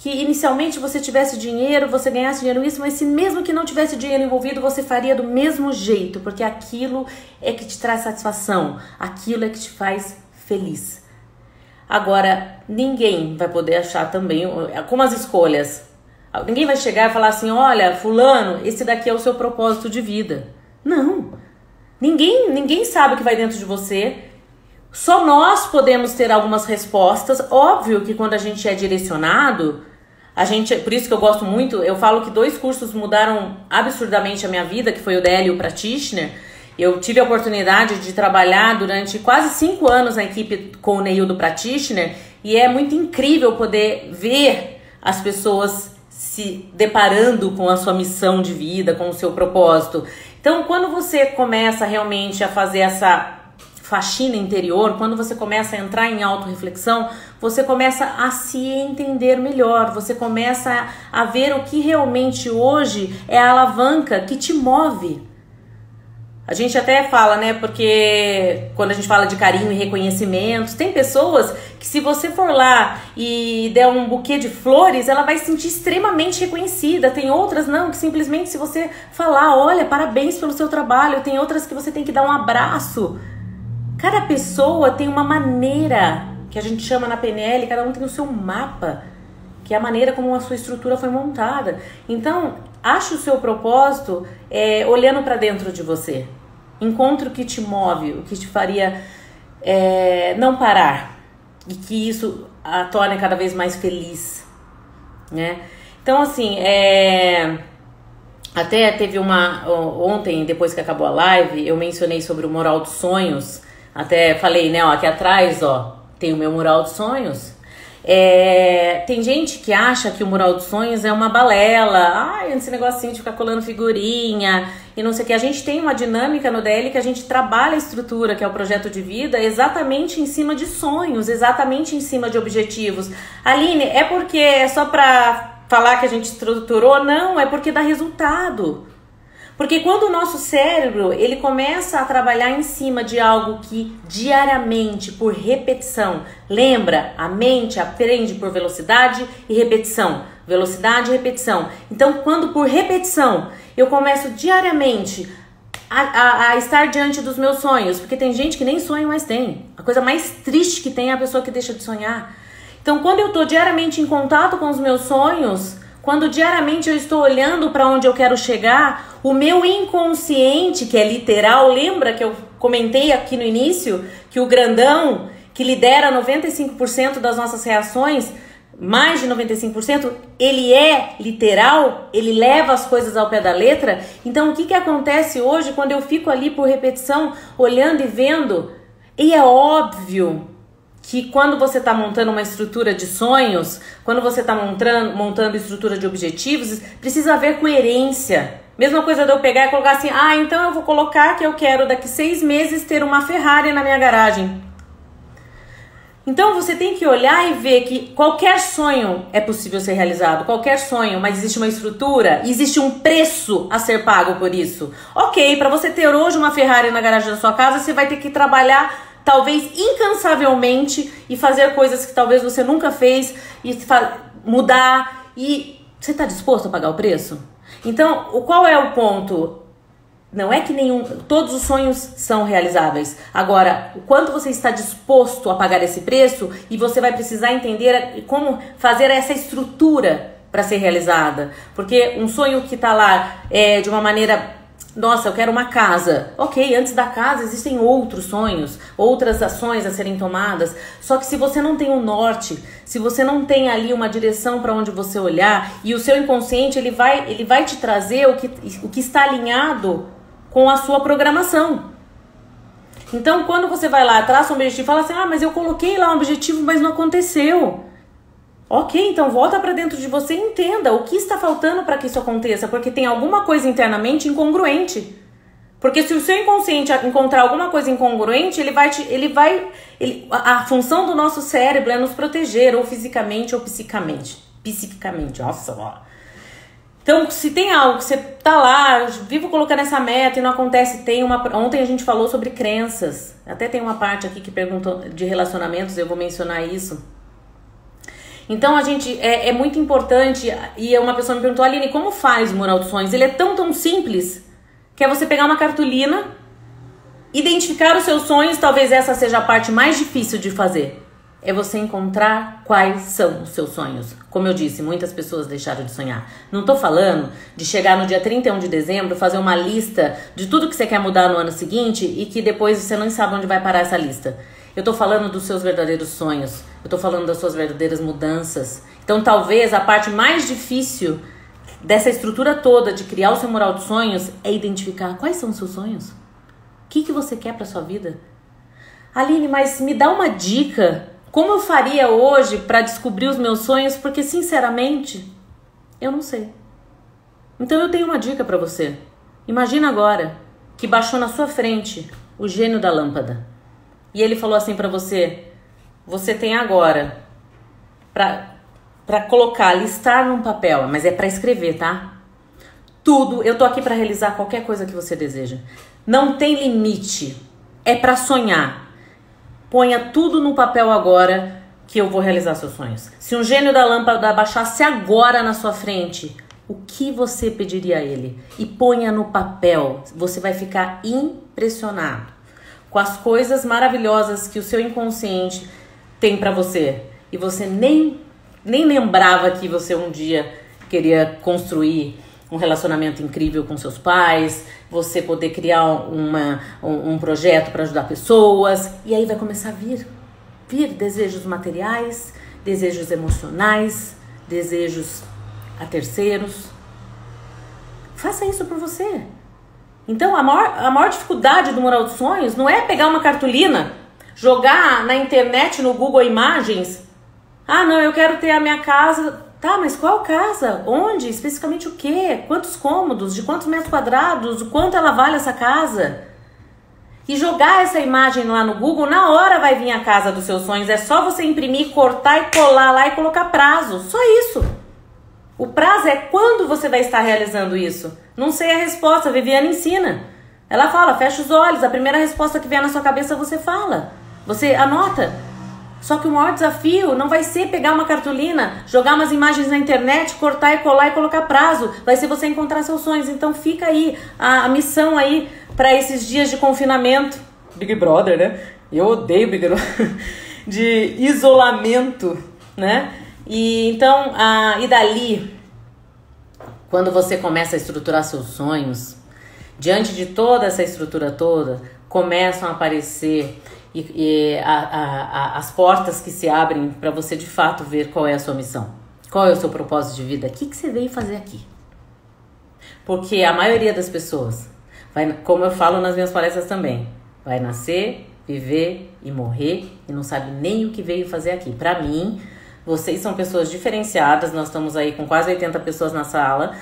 inicialmente você tivesse dinheiro, você ganhasse dinheiro isso, mas se mesmo que não tivesse dinheiro envolvido, você faria do mesmo jeito, porque aquilo é que te traz satisfação, aquilo é que te faz feliz. Agora, ninguém vai poder achar também, como as escolhas, ninguém vai chegar e falar assim, olha, fulano, esse daqui é o seu propósito de vida. Não. Ninguém sabe o que vai dentro de você. Só nós podemos ter algumas respostas. Óbvio que quando a gente é direcionado, por isso que eu gosto muito, eu falo que 2 cursos mudaram absurdamente a minha vida, que foi o DL e o Practitioner. Eu tive a oportunidade de trabalhar durante quase 5 anos na equipe com o Neil do Practitioner, e é muito incrível poder ver as pessoas se deparando com a sua missão de vida, com o seu propósito. Então, quando você começa realmente a fazer essa faxina interior, quando você começa a entrar em autorreflexão, você começa a se entender melhor, você começa a ver o que realmente hoje é a alavanca que te move. A gente até fala, né, porque quando a gente fala de carinho e reconhecimento, tem pessoas que se você for lá e der um buquê de flores, ela vai se sentir extremamente reconhecida. Tem outras não, que simplesmente se você falar, olha, parabéns pelo seu trabalho, tem outras que você tem que dar um abraço. Cada pessoa tem uma maneira, que a gente chama na PNL, cada um tem o seu mapa, que é a maneira como a sua estrutura foi montada. Então, ache o seu propósito olhando para dentro de você. Encontre o que te move, o que te faria não parar. E que isso a torne cada vez mais feliz, né? Então, assim, Até teve ontem, depois que acabou a live, eu mencionei sobre o mural dos sonhos. Até falei, né, ó, aqui atrás, ó, tem o meu mural dos sonhos. Tem gente que acha que o mural dos sonhos é uma balela. Esse negocinho de ficar colando figurinha e não sei o que. A gente tem uma dinâmica no DL que a gente trabalha a estrutura, que é o projeto de vida, exatamente em cima de sonhos, exatamente em cima de objetivos. Aline, é porque é só pra falar que a gente estruturou? Não, é porque dá resultado. Porque quando o nosso cérebro, ele começa a trabalhar em cima de algo que diariamente, por repetição, lembra, a mente aprende por velocidade e repetição. Velocidade e repetição. Então, quando por repetição, eu começo diariamente a estar diante dos meus sonhos, porque tem gente que nem sonho mais tem. A coisa mais triste que tem é a pessoa que deixa de sonhar. Então, quando eu estou diariamente em contato com os meus sonhos, quando diariamente eu estou olhando para onde eu quero chegar, o meu inconsciente, que é literal, lembra que eu comentei aqui no início, que o grandão, que lidera 95% das nossas reações, mais de 95%, ele é literal, ele leva as coisas ao pé da letra. Então, o que acontece hoje quando eu fico ali por repetição, olhando e vendo? E é óbvio que quando você está montando uma estrutura de sonhos, quando você está montando estrutura de objetivos, precisa haver coerência. Mesma coisa de eu pegar e colocar assim, então eu vou colocar que eu quero daqui 6 meses ter uma Ferrari na minha garagem. Então você tem que olhar e ver que qualquer sonho é possível ser realizado, qualquer sonho, mas existe uma estrutura, existe um preço a ser pago por isso. Ok, para você ter hoje uma Ferrari na garagem da sua casa, você vai ter que trabalhar talvez incansavelmente e fazer coisas que talvez você nunca fez e mudar. E você está disposto a pagar o preço? Então, qual é o ponto? Não é que todos os sonhos são realizáveis. Agora, o quanto você está disposto a pagar esse preço, e você vai precisar entender como fazer essa estrutura para ser realizada. Porque um sonho que está lá de uma maneira... Nossa, eu quero uma casa. Ok, antes da casa existem outros sonhos, outras ações a serem tomadas. Só que se você não tem um norte, se você não tem ali uma direção para onde você olhar, e o seu inconsciente ele vai te trazer o que está alinhado com a sua programação. Então, quando você vai lá, traça um objetivo e fala assim, mas eu coloquei lá um objetivo, mas não aconteceu. Ok, então volta para dentro de você e entenda o que está faltando para que isso aconteça, porque tem alguma coisa internamente incongruente. Porque se o seu inconsciente encontrar alguma coisa incongruente, a função do nosso cérebro é nos proteger, ou fisicamente ou psiquicamente. Nossa, ó. Então, se tem algo que você tá lá, vivo colocando essa meta e não acontece, ontem a gente falou sobre crenças. Até tem uma parte aqui que perguntou de relacionamentos, eu vou mencionar isso. Então, é muito importante, e uma pessoa me perguntou, Aline, como faz o mural dos sonhos? Ele é tão simples, que é você pegar uma cartolina, identificar os seus sonhos, talvez essa seja a parte mais difícil de fazer. É você encontrar quais são os seus sonhos. Como eu disse, muitas pessoas deixaram de sonhar. Não tô falando de chegar no dia 31 de dezembro, fazer uma lista de tudo que você quer mudar no ano seguinte e que depois você não sabe onde vai parar essa lista. Eu tô falando dos seus verdadeiros sonhos. Eu tô falando das suas verdadeiras mudanças. Então, talvez a parte mais difícil dessa estrutura toda de criar o seu mural de sonhos é identificar quais são os seus sonhos. O que você quer pra sua vida? Aline, mas me dá uma dica. Como eu faria hoje para descobrir os meus sonhos? Porque, sinceramente, eu não sei. Então, eu tenho uma dica para você. Imagina agora que baixou na sua frente o gênio da lâmpada. E ele falou assim para você, você tem agora para colocar, listar num papel, mas é para escrever, tá? Tudo, eu tô aqui para realizar qualquer coisa que você deseja. Não tem limite, é para sonhar. Ponha tudo no papel agora que eu vou realizar seus sonhos. Se um gênio da lâmpada baixasse agora na sua frente, o que você pediria a ele? E ponha no papel, você vai ficar impressionado com as coisas maravilhosas que o seu inconsciente tem pra você. E você nem lembrava que você um dia queria construir um relacionamento incrível com seus pais, você poder criar um projeto para ajudar pessoas. E aí vai começar a vir desejos materiais, desejos emocionais, desejos a terceiros. Faça isso por você. Então, a maior dificuldade do Mural dos Sonhos não é pegar uma cartolina, jogar na internet, no Google Imagens. Ah, não, eu quero ter a minha casa. Tá, mas qual casa? Onde? Especificamente o quê? Quantos cômodos? De quantos metros quadrados? O quanto ela vale essa casa? E jogar essa imagem lá no Google, na hora vai vir a casa dos seus sonhos. É só você imprimir, cortar e colar lá e colocar prazo. Só isso. O prazo é quando você vai estar realizando isso. Não sei a resposta, a Viviane ensina. Ela fala, fecha os olhos, a primeira resposta que vier na sua cabeça você fala. Você anota. Só que o maior desafio não vai ser pegar uma cartolina, jogar umas imagens na internet, cortar e colar e colocar prazo. Vai ser você encontrar seus sonhos. Então fica aí a missão aí para esses dias de confinamento. Big Brother, né? Eu odeio Big Brother. De isolamento, né? E então, e dali, quando você começa a estruturar seus sonhos, diante de toda essa estrutura toda, começam a aparecer as portas que se abrem para você de fato ver qual é a sua missão, qual é o seu propósito de vida, o que você veio fazer aqui. Porque a maioria das pessoas, como eu falo nas minhas palestras também, vai nascer, viver e morrer e não sabe nem o que veio fazer aqui. Para mim, vocês são pessoas diferenciadas, nós estamos aí com quase 80 pessoas na sala,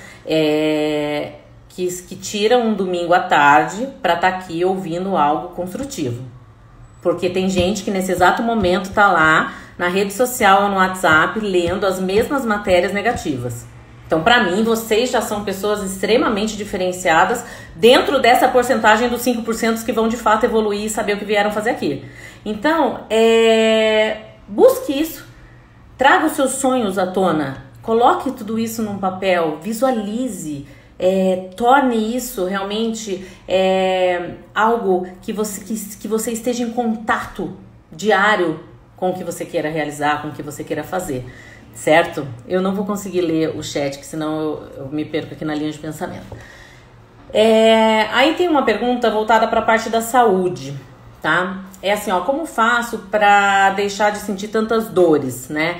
que tiram um domingo à tarde para estar aqui ouvindo algo construtivo. Porque tem gente que nesse exato momento tá lá na rede social ou no WhatsApp lendo as mesmas matérias negativas. Então, para mim, vocês já são pessoas extremamente diferenciadas dentro dessa porcentagem dos 5% que vão de fato evoluir e saber o que vieram fazer aqui. Então, busque isso. Traga os seus sonhos à tona. Coloque tudo isso num papel. Visualize. Torne isso realmente algo que você esteja em contato diário com o que você queira realizar, com o que você queira fazer, certo? Eu não vou conseguir ler o chat, que senão eu me perco aqui na linha de pensamento. Aí tem uma pergunta voltada para a parte da saúde, tá? É assim, ó, como faço para deixar de sentir tantas dores, né?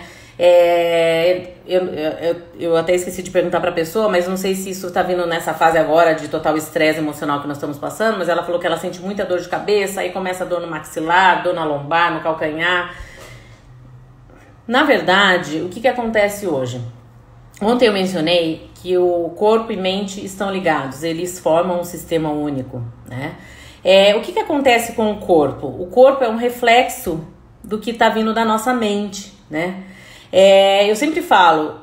Eu até esqueci de perguntar pra pessoa, mas não sei se isso tá vindo nessa fase agora de total estresse emocional que nós estamos passando, mas ela falou que ela sente muita dor de cabeça, aí começa a dor no maxilar, dor na lombar, no calcanhar. Na verdade, o que acontece hoje? Ontem eu mencionei que o corpo e mente estão ligados, eles formam um sistema único, né? O que acontece com o corpo? O corpo é um reflexo do que tá vindo da nossa mente, né? Eu sempre falo,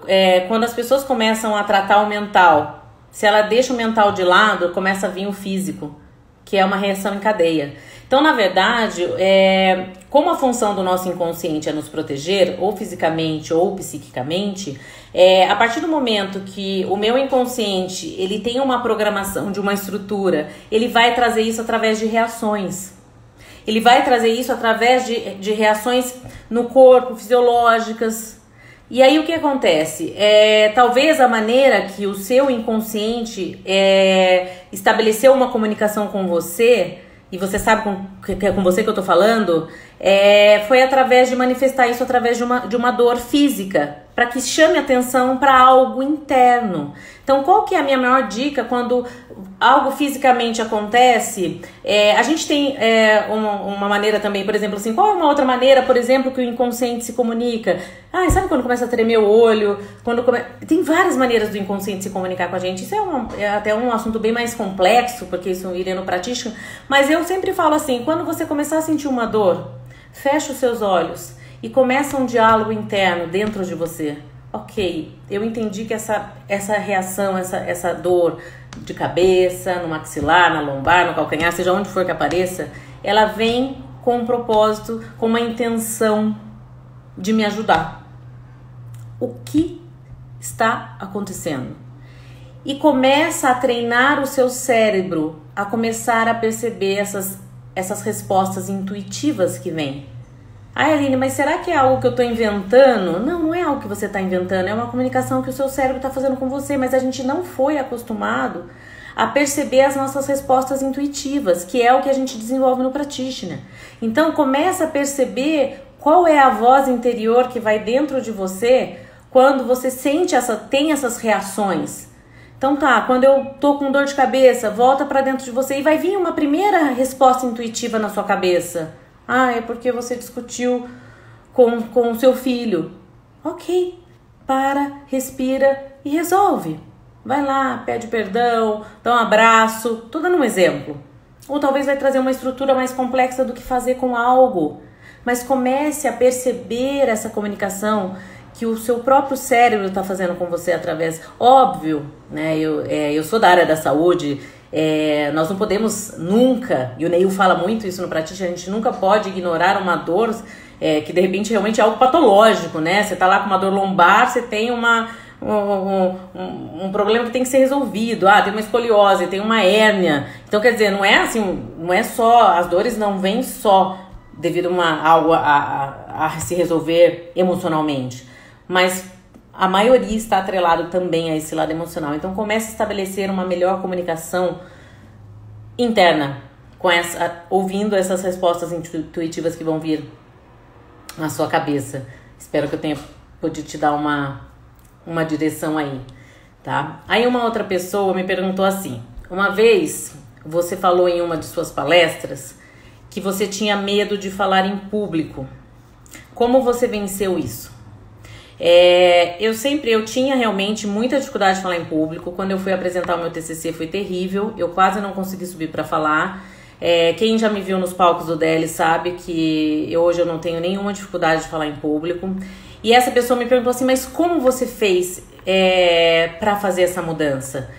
quando as pessoas começam a tratar o mental, se ela deixa o mental de lado, começa a vir o físico, que é uma reação em cadeia. Então, na verdade, como a função do nosso inconsciente é nos proteger, ou fisicamente ou psiquicamente, a partir do momento que o meu inconsciente ele tem uma programação de uma estrutura, ele vai trazer isso através de reações. Ele vai trazer isso através de reações no corpo, fisiológicas. E aí o que acontece? Talvez a maneira que o seu inconsciente estabeleceu uma comunicação com você, e você sabe que é com você que eu tô falando, foi através de manifestar isso através de uma dor física, para que chame atenção para algo interno. Então, qual que é a minha maior dica quando algo fisicamente acontece? A gente tem uma maneira também, por exemplo, assim, qual é uma outra maneira, por exemplo, que o inconsciente se comunica? Sabe quando começa a tremer o olho? Tem várias maneiras do inconsciente se comunicar com a gente. Isso é até um assunto bem mais complexo, porque isso iria no prático. Mas eu sempre falo assim, quando você começar a sentir uma dor, fecha os seus olhos e começa um diálogo interno dentro de você. Ok, eu entendi que essa reação, essa dor de cabeça, no maxilar, na lombar, no calcanhar, seja onde for que apareça, ela vem com um propósito, com uma intenção de me ajudar. O que está acontecendo? E começa a treinar o seu cérebro a começar a perceber essas respostas intuitivas que vêm. Aline, mas será que é algo que eu estou inventando? Não é algo que você está inventando, é uma comunicação que o seu cérebro está fazendo com você, mas a gente não foi acostumado a perceber as nossas respostas intuitivas, que é o que a gente desenvolve no Practitioner. Então, começa a perceber qual é a voz interior que vai dentro de você quando você tem essas reações. Então tá, quando eu tô com dor de cabeça, volta pra dentro de você e vai vir uma primeira resposta intuitiva na sua cabeça. Ah, é porque você discutiu com o seu filho. Ok, para, respira e resolve. Vai lá, pede perdão, dá um abraço, tô dando um exemplo. Ou talvez vai trazer uma estrutura mais complexa do que fazer com algo. Mas comece a perceber essa comunicação que o seu próprio cérebro está fazendo com você através... Óbvio, né? Eu sou da área da saúde, nós não podemos nunca, e o Neil fala muito isso no Pratice, a gente nunca pode ignorar uma dor que de repente realmente é algo patológico, né? Você tá lá com uma dor lombar, você tem um problema que tem que ser resolvido. Ah, tem uma escoliose, tem uma hérnia. Então, quer dizer, não é assim, não é só, as dores não vêm só devido a algo a se resolver emocionalmente, mas a maioria está atrelado também a esse lado emocional. Então comece a estabelecer uma melhor comunicação interna ouvindo essas respostas intuitivas que vão vir na sua cabeça. Espero que eu tenha podido te dar uma direção aí, tá? Aí uma outra pessoa me perguntou assim: uma vez você falou em uma de suas palestras que você tinha medo de falar em público. Como você venceu isso? Eu tinha realmente muita dificuldade de falar em público. Quando eu fui apresentar o meu TCC foi terrível, eu quase não consegui subir para falar. Quem já me viu nos palcos do DL sabe que hoje eu não tenho nenhuma dificuldade de falar em público. E essa pessoa me perguntou assim, mas como você fez para fazer essa mudança?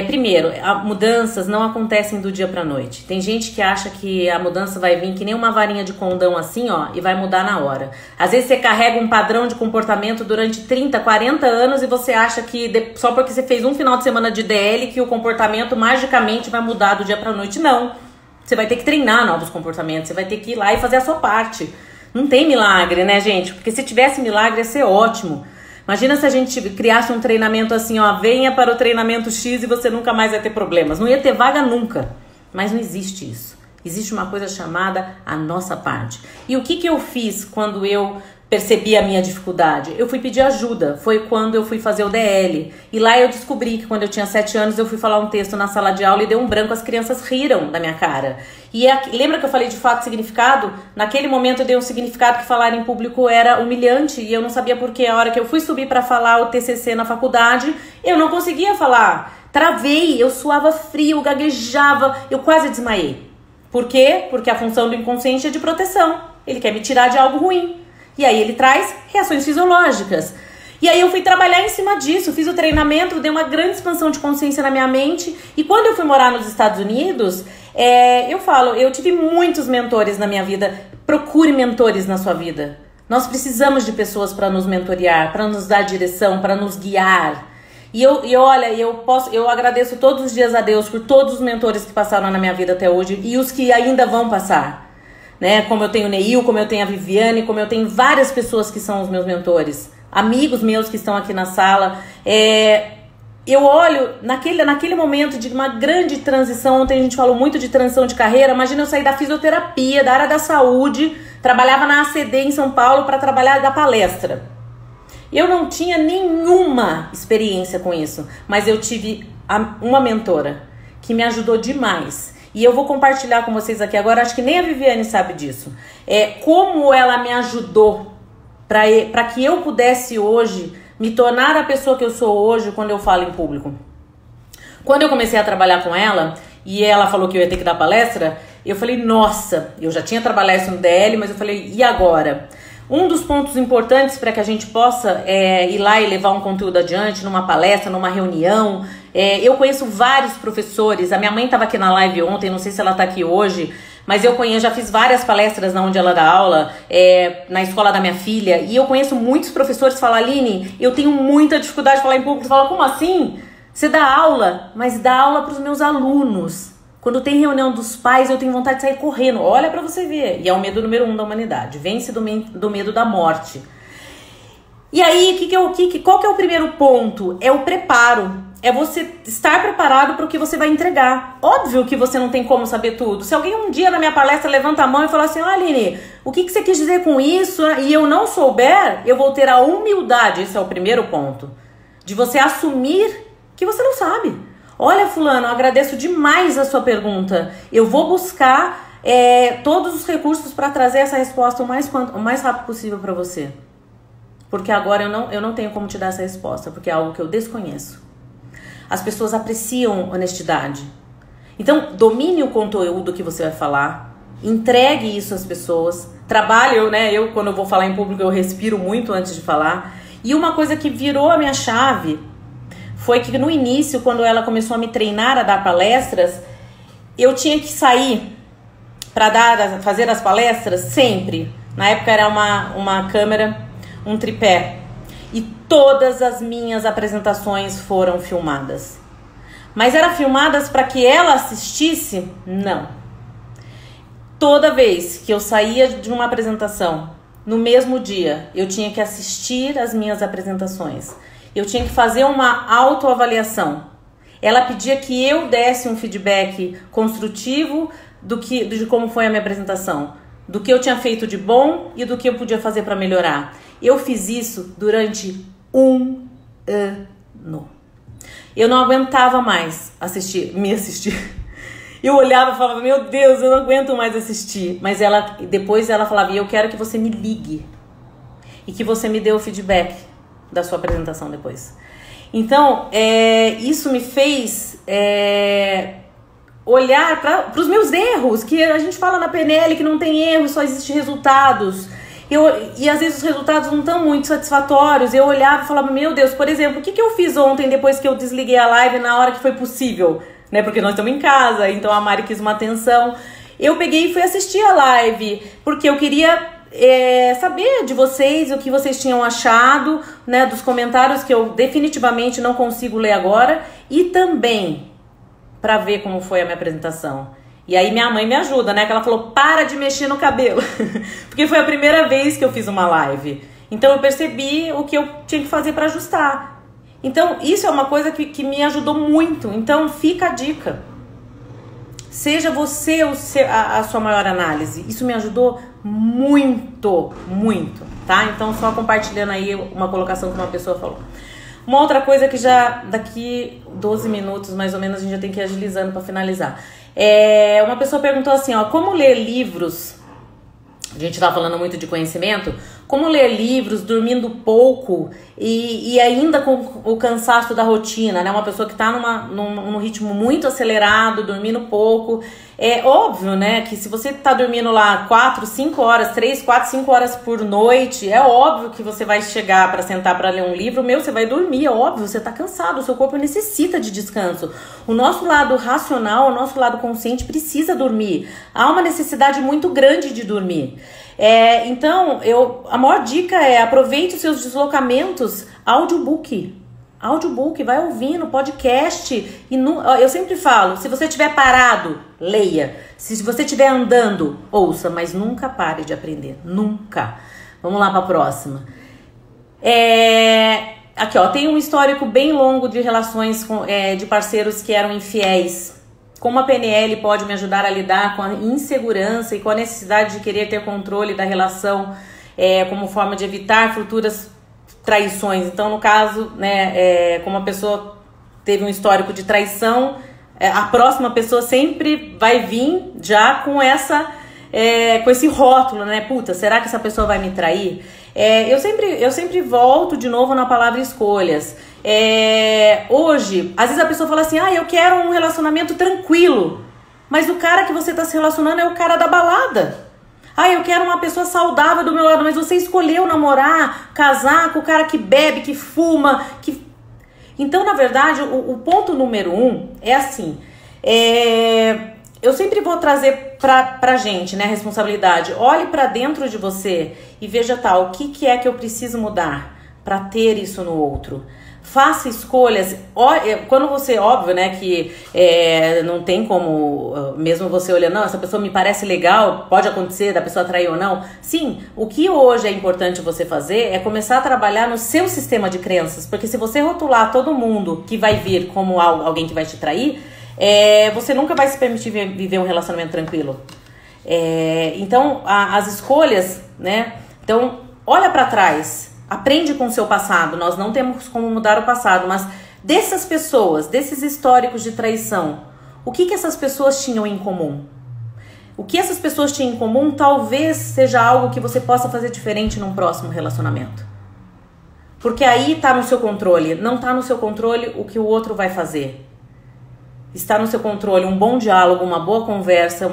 Primeiro, mudanças não acontecem do dia pra noite. Tem gente que acha que a mudança vai vir que nem uma varinha de condão assim, ó, e vai mudar na hora. Às vezes você carrega um padrão de comportamento durante 30, 40 anos e você acha que só porque você fez um final de semana de DL que o comportamento magicamente vai mudar do dia pra noite. Não. Você vai ter que treinar novos comportamentos, você vai ter que ir lá e fazer a sua parte. Não tem milagre, né, gente? Porque se tivesse milagre ia ser ótimo. Imagina se a gente criasse um treinamento assim, ó, venha para o treinamento X e você nunca mais vai ter problemas. Não ia ter vaga nunca. Mas não existe isso. Existe uma coisa chamada a nossa parte. E o que eu fiz quando eu percebi a minha dificuldade? Eu fui pedir ajuda. Foi quando eu fui fazer o DL. E lá eu descobri que quando eu tinha 7 anos eu fui falar um texto na sala de aula e deu um branco, as crianças riram da minha cara. E lembra que eu falei de fato e significado? Naquele momento eu dei um significado que falar em público era humilhante e eu não sabia por que. A hora que eu fui subir para falar o TCC na faculdade, eu não conseguia falar. Travei, eu suava frio, gaguejava, eu quase desmaiei. Por quê? Porque a função do inconsciente é de proteção. Ele quer me tirar de algo ruim. E aí ele traz reações fisiológicas. E aí eu fui trabalhar em cima disso, fiz o treinamento, dei uma grande expansão de consciência na minha mente. E quando eu fui morar nos Estados Unidos, eu tive muitos mentores na minha vida. Procure mentores na sua vida. Nós precisamos de pessoas para nos mentorear, para nos dar direção, para nos guiar. Eu agradeço todos os dias a Deus por todos os mentores que passaram na minha vida até hoje e os que ainda vão passar. Né? Como eu tenho o Neil, como eu tenho a Viviane, como eu tenho várias pessoas que são os meus mentores. Amigos meus que estão aqui na sala. Eu olho naquele momento de uma grande transição. Ontem a gente falou muito de transição de carreira. Imagina eu sair da fisioterapia, da área da saúde, trabalhava na ACD em São Paulo para trabalhar da palestra. Eu não tinha nenhuma experiência com isso, mas eu tive uma mentora que me ajudou demais. E eu vou compartilhar com vocês aqui agora, acho que nem a Viviane sabe disso. Como ela me ajudou para que eu pudesse hoje me tornar a pessoa que eu sou hoje quando eu falo em público. Quando eu comecei a trabalhar com ela, e ela falou que eu ia ter que dar palestra, eu falei, nossa, eu já tinha trabalhado isso no DL, mas eu falei, e agora? Um dos pontos importantes para que a gente possa ir lá e levar um conteúdo adiante, numa palestra, numa reunião. Eu conheço vários professores, a minha mãe estava aqui na live ontem, não sei se ela está aqui hoje, mas já fiz várias palestras onde ela dá aula, na escola da minha filha, e eu conheço muitos professores que falam, Aline, eu tenho muita dificuldade de falar em público. Você fala, como assim? Você dá aula, mas dá aula para os meus alunos. Quando tem reunião dos pais, eu tenho vontade de sair correndo. Olha pra você ver. E é o medo número 1 da humanidade. Vence do medo da morte. E aí, qual que é o primeiro ponto? É o preparo. É você estar preparado para o que você vai entregar. Óbvio que você não tem como saber tudo. Se alguém um dia na minha palestra levanta a mão e fala assim, Aline, o que você quis dizer com isso? E eu não souber, eu vou ter a humildade, esse é o primeiro ponto, de você assumir que você não sabe. Olha, fulano, eu agradeço demais a sua pergunta. Eu vou buscar todos os recursos para trazer essa resposta o mais rápido possível para você. Porque agora eu não tenho como te dar essa resposta, porque é algo que eu desconheço. As pessoas apreciam honestidade. Então, domine o conteúdo que você vai falar, entregue isso às pessoas. Trabalhe, eu quando eu vou falar em público, eu respiro muito antes de falar. E uma coisa que virou a minha chave foi que no início, quando ela começou a me treinar a dar palestras, eu tinha que sair para fazer as palestras sempre. Na época era uma câmera, um tripé. E todas as minhas apresentações foram filmadas. Mas eram filmadas para que ela assistisse? Não. Toda vez que eu saía de uma apresentação, no mesmo dia, eu tinha que assistir as minhas apresentações. Eu tinha que fazer uma autoavaliação. Ela pedia que eu desse um feedback construtivo de como foi a minha apresentação, do que eu tinha feito de bom e do que eu podia fazer para melhorar. Eu fiz isso durante 1 ano. Eu não aguentava mais me assistir. Eu olhava e falava, meu Deus, eu não aguento mais assistir. Mas depois ela falava, eu quero que você me ligue e que você me dê o feedback da sua apresentação depois. Então, isso me fez olhar para os meus erros, que a gente fala na PNL que não tem erro, só existe resultados. E às vezes os resultados não estão muito satisfatórios. Eu olhava e falava, meu Deus, por exemplo, o que eu fiz ontem depois que eu desliguei a live na hora que foi possível? Né? Porque nós estamos em casa, então a Mari quis uma atenção. Eu peguei e fui assistir a live, porque eu queria saber de vocês o que vocês tinham achado, né, dos comentários que eu definitivamente não consigo ler agora, e também para ver como foi a minha apresentação. E aí minha mãe me ajuda, né? Que ela falou, para de mexer no cabelo. Porque foi a primeira vez que eu fiz uma live. Então eu percebi o que eu tinha que fazer para ajustar. Então isso é uma coisa que me ajudou muito. Então fica a dica. Seja você a sua maior análise. Isso me ajudou muito, muito, tá? Então só compartilhando aí uma colocação que uma pessoa falou. Uma outra coisa que já daqui 12 minutos mais ou menos a gente já tem que ir agilizando para finalizar. Uma pessoa perguntou assim, como ler livros? A gente tá falando muito de conhecimento. Como ler livros dormindo pouco e ainda com o cansaço da rotina, né? Uma pessoa que tá num ritmo muito acelerado, dormindo pouco. É óbvio, né, que se você tá dormindo lá 4, 5 horas, 3, 4, 5 horas por noite, é óbvio que você vai chegar para sentar para ler um livro, você vai dormir, é óbvio, você tá cansado, o seu corpo necessita de descanso. O nosso lado racional, o nosso lado consciente precisa dormir. Há uma necessidade muito grande de dormir. Então, a maior dica é aproveite os seus deslocamentos, audiobook, vai ouvindo, podcast. Eu sempre falo, se você estiver parado, leia. Se você estiver andando, ouça, mas nunca pare de aprender, nunca. Vamos lá para a próxima. Aqui, tem um histórico bem longo de relações de parceiros que eram infiéis. Como a PNL pode me ajudar a lidar com a insegurança e com a necessidade de querer ter controle da relação como forma de evitar futuras traições. Então, no caso, né, como a pessoa teve um histórico de traição, a próxima pessoa sempre vai vir já com esse rótulo, né? Puta, será que essa pessoa vai me trair? Eu sempre volto de novo na palavra escolhas. Hoje, às vezes a pessoa fala assim, eu quero um relacionamento tranquilo, mas o cara que você está se relacionando é o cara da balada. Eu quero uma pessoa saudável do meu lado, mas você escolheu namorar, casar com o cara que bebe, que fuma, Então, na verdade, o ponto número 1 é assim, eu sempre vou trazer pra gente, né, a responsabilidade. Olhe pra dentro de você e veja o que é que eu preciso mudar pra ter isso no outro. Faça escolhas, quando você, óbvio, né, que não tem como, mesmo você olhando, não, essa pessoa me parece legal, pode acontecer da pessoa trair ou não. Sim, o que hoje é importante você fazer é começar a trabalhar no seu sistema de crenças, porque se você rotular todo mundo que vai vir como alguém que vai te trair, você nunca vai se permitir viver um relacionamento tranquilo. Então, as escolhas, né, então, olha pra trás. Aprende com o seu passado. Nós não temos como mudar o passado, mas Dessas pessoas, desses históricos de traição, o que essas pessoas tinham em comum? O que essas pessoas tinham em comum talvez seja algo que você possa fazer diferente num próximo relacionamento. Porque aí está no seu controle. Não está no seu controle o que o outro vai fazer. Está no seu controle um bom diálogo, uma boa conversa,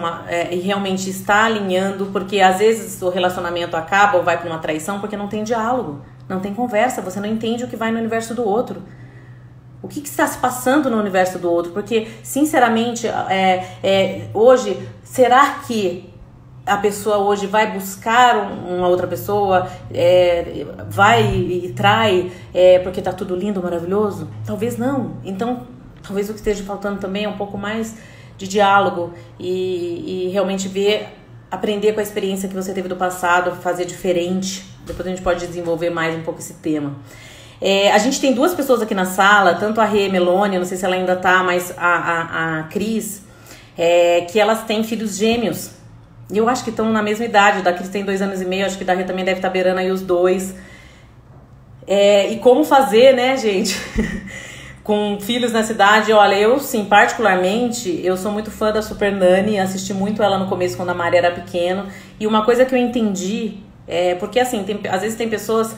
e realmente está alinhando, porque às vezes o relacionamento acaba ou vai para uma traição porque não tem diálogo, não tem conversa, você não entende o que vai no universo do outro. O que está se passando no universo do outro? Porque, sinceramente, hoje, será que a pessoa hoje vai buscar uma outra pessoa, vai e trai porque tá tudo lindo, maravilhoso? Talvez não. Então, talvez o que esteja faltando também é um pouco mais de diálogo e realmente aprender com a experiência que você teve do passado, fazer diferente. Depois a gente pode desenvolver mais um pouco esse tema. A gente tem duas pessoas aqui na sala, tanto a Rê Meloni, não sei se ela ainda tá, mas a Cris, que elas têm filhos gêmeos. E eu acho que estão na mesma idade. Da Cris tem 2 anos e meio, acho que da Rê também deve estar beirando aí os 2. E como fazer, né, gente? Com filhos nessa idade, olha, eu sim, particularmente, eu sou muito fã da Super Nani, assisti muito ela no começo quando a Mari era pequena. E uma coisa que eu entendi, porque assim, às vezes tem pessoas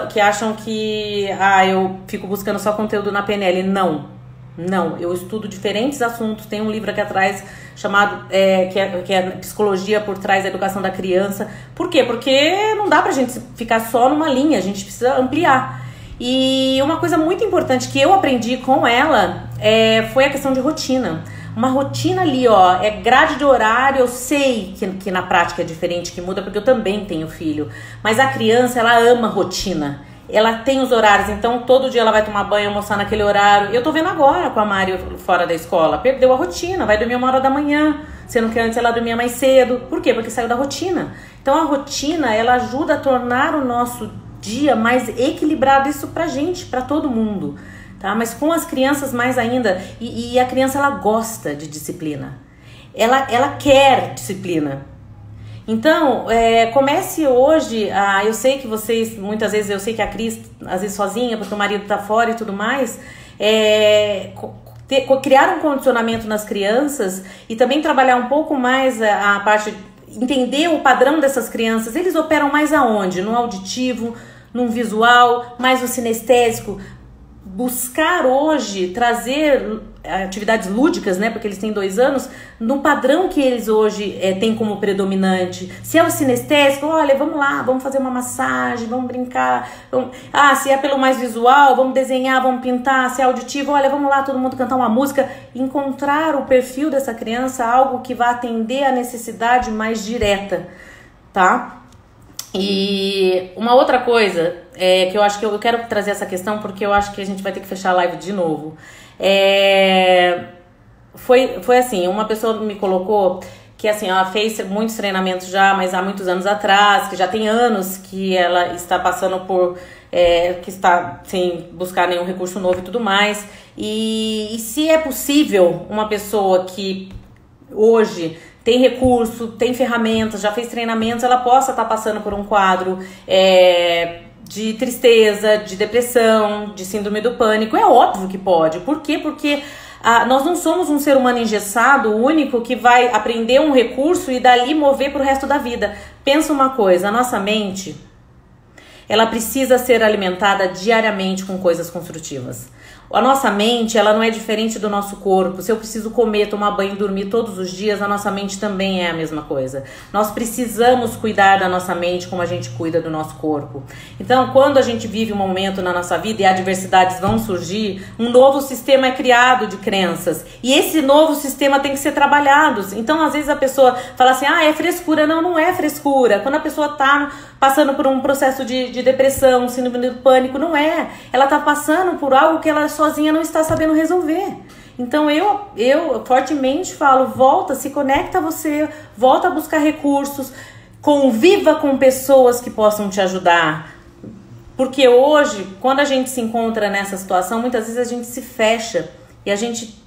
que acham que eu fico buscando só conteúdo na PNL. Não, eu estudo diferentes assuntos. Tem um livro aqui atrás chamado que é Psicologia por Trás da Educação da Criança. Por quê? Porque não dá pra gente ficar só numa linha, a gente precisa ampliar. E uma coisa muito importante que eu aprendi com ela foi a questão de rotina. Uma rotina ali, grade de horário. Eu sei que na prática é diferente, que muda, porque eu também tenho filho. Mas a criança, ela ama rotina. Ela tem os horários, então todo dia ela vai tomar banho, almoçar naquele horário. Eu tô vendo agora com a Mari fora da escola. Perdeu a rotina, vai dormir 1h da manhã, sendo que antes ela dormia mais cedo. Por quê? Porque saiu da rotina. Então a rotina, ela ajuda a tornar o nosso dia mais equilibrado. Isso pra gente, pra todo mundo. Tá? Mas com as crianças mais ainda. E a criança, ela gosta de disciplina. Ela quer disciplina. Então, comece hoje. Eu sei que vocês, muitas vezes, eu sei que a Cris, às vezes sozinha, porque o marido tá fora e tudo mais, criar um condicionamento nas crianças e também trabalhar um pouco mais a parte, entender o padrão dessas crianças. Eles operam mais aonde? No auditivo, no visual, mais no sinestésico. Buscar hoje trazer atividades lúdicas, né, porque eles têm 2 anos, no padrão que eles hoje têm como predominante. Se é o sinestésico, olha, vamos lá, vamos fazer uma massagem, vamos brincar. Se é pelo mais visual, vamos desenhar, vamos pintar. Se é auditivo, olha, vamos lá, todo mundo cantar uma música. Encontrar o perfil dessa criança, algo que vai atender a necessidade mais direta, tá? E uma outra coisa que eu acho que eu quero trazer essa questão, porque eu acho que a gente vai ter que fechar a live de novo. Foi assim, uma pessoa me colocou que assim, ela fez muitos treinamentos já, mas há muitos anos atrás, que já tem anos que ela está passando por que está sem buscar nenhum recurso novo e tudo mais. E se é possível uma pessoa que hoje tem recurso, tem ferramentas, já fez treinamentos, ela possa estar passando por um quadro de tristeza, de depressão, de síndrome do pânico. É óbvio que pode. Por quê? Porque nós não somos um ser humano engessado, único, que vai aprender um recurso e dali mover para o resto da vida. Pensa uma coisa, a nossa mente, ela precisa ser alimentada diariamente com coisas construtivas. A nossa mente, ela não é diferente do nosso corpo. Se eu preciso comer, tomar banho e dormir todos os dias, a nossa mente também é a mesma coisa. Nós precisamos cuidar da nossa mente como a gente cuida do nosso corpo. Então, quando a gente vive um momento na nossa vida e adversidades vão surgir, um novo sistema é criado de crenças. E esse novo sistema tem que ser trabalhado. Então, às vezes a pessoa fala assim, é frescura. Não, não é frescura. Quando a pessoa está passando por um processo de depressão, síndrome do pânico, não é. Ela está passando por algo que ela sozinha não está sabendo resolver. Então eu fortemente falo, volta, se conecta a você, volta a buscar recursos, conviva com pessoas que possam te ajudar. Porque hoje, quando a gente se encontra nessa situação, muitas vezes a gente se fecha e a gente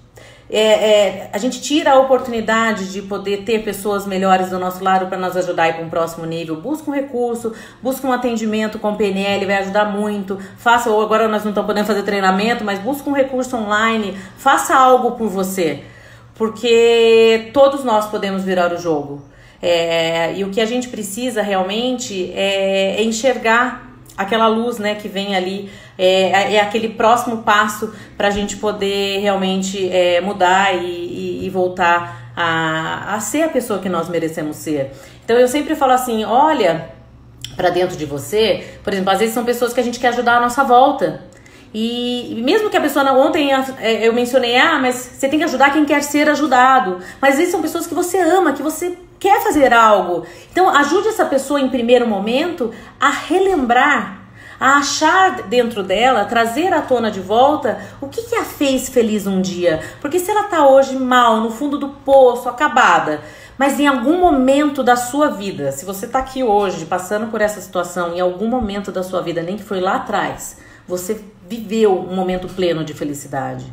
a gente tira a oportunidade de poder ter pessoas melhores do nosso lado para nos ajudar a ir para um próximo nível. Busca um recurso, busca um atendimento com PNL, vai ajudar muito. Faça, ou agora nós não estamos podendo fazer treinamento, mas busca um recurso online, faça algo por você, porque todos nós podemos virar o jogo. E o que a gente precisa realmente é enxergar aquela luz, né, que vem ali, aquele próximo passo para a gente poder realmente mudar e voltar a ser a pessoa que nós merecemos ser. Então eu sempre falo assim, olha para dentro de você, por exemplo, às vezes são pessoas que a gente quer ajudar à nossa volta. E mesmo que a pessoa, ontem eu mencionei, mas você tem que ajudar quem quer ser ajudado. Mas às vezes são pessoas que você ama, que você quer fazer algo. Então ajude essa pessoa em primeiro momento a relembrar, a achar dentro dela, trazer à tona de volta o que a fez feliz um dia. Porque se ela tá hoje mal, no fundo do poço, acabada, mas em algum momento da sua vida, se você tá aqui hoje passando por essa situação, em algum momento da sua vida, nem que foi lá atrás, você viveu um momento pleno de felicidade.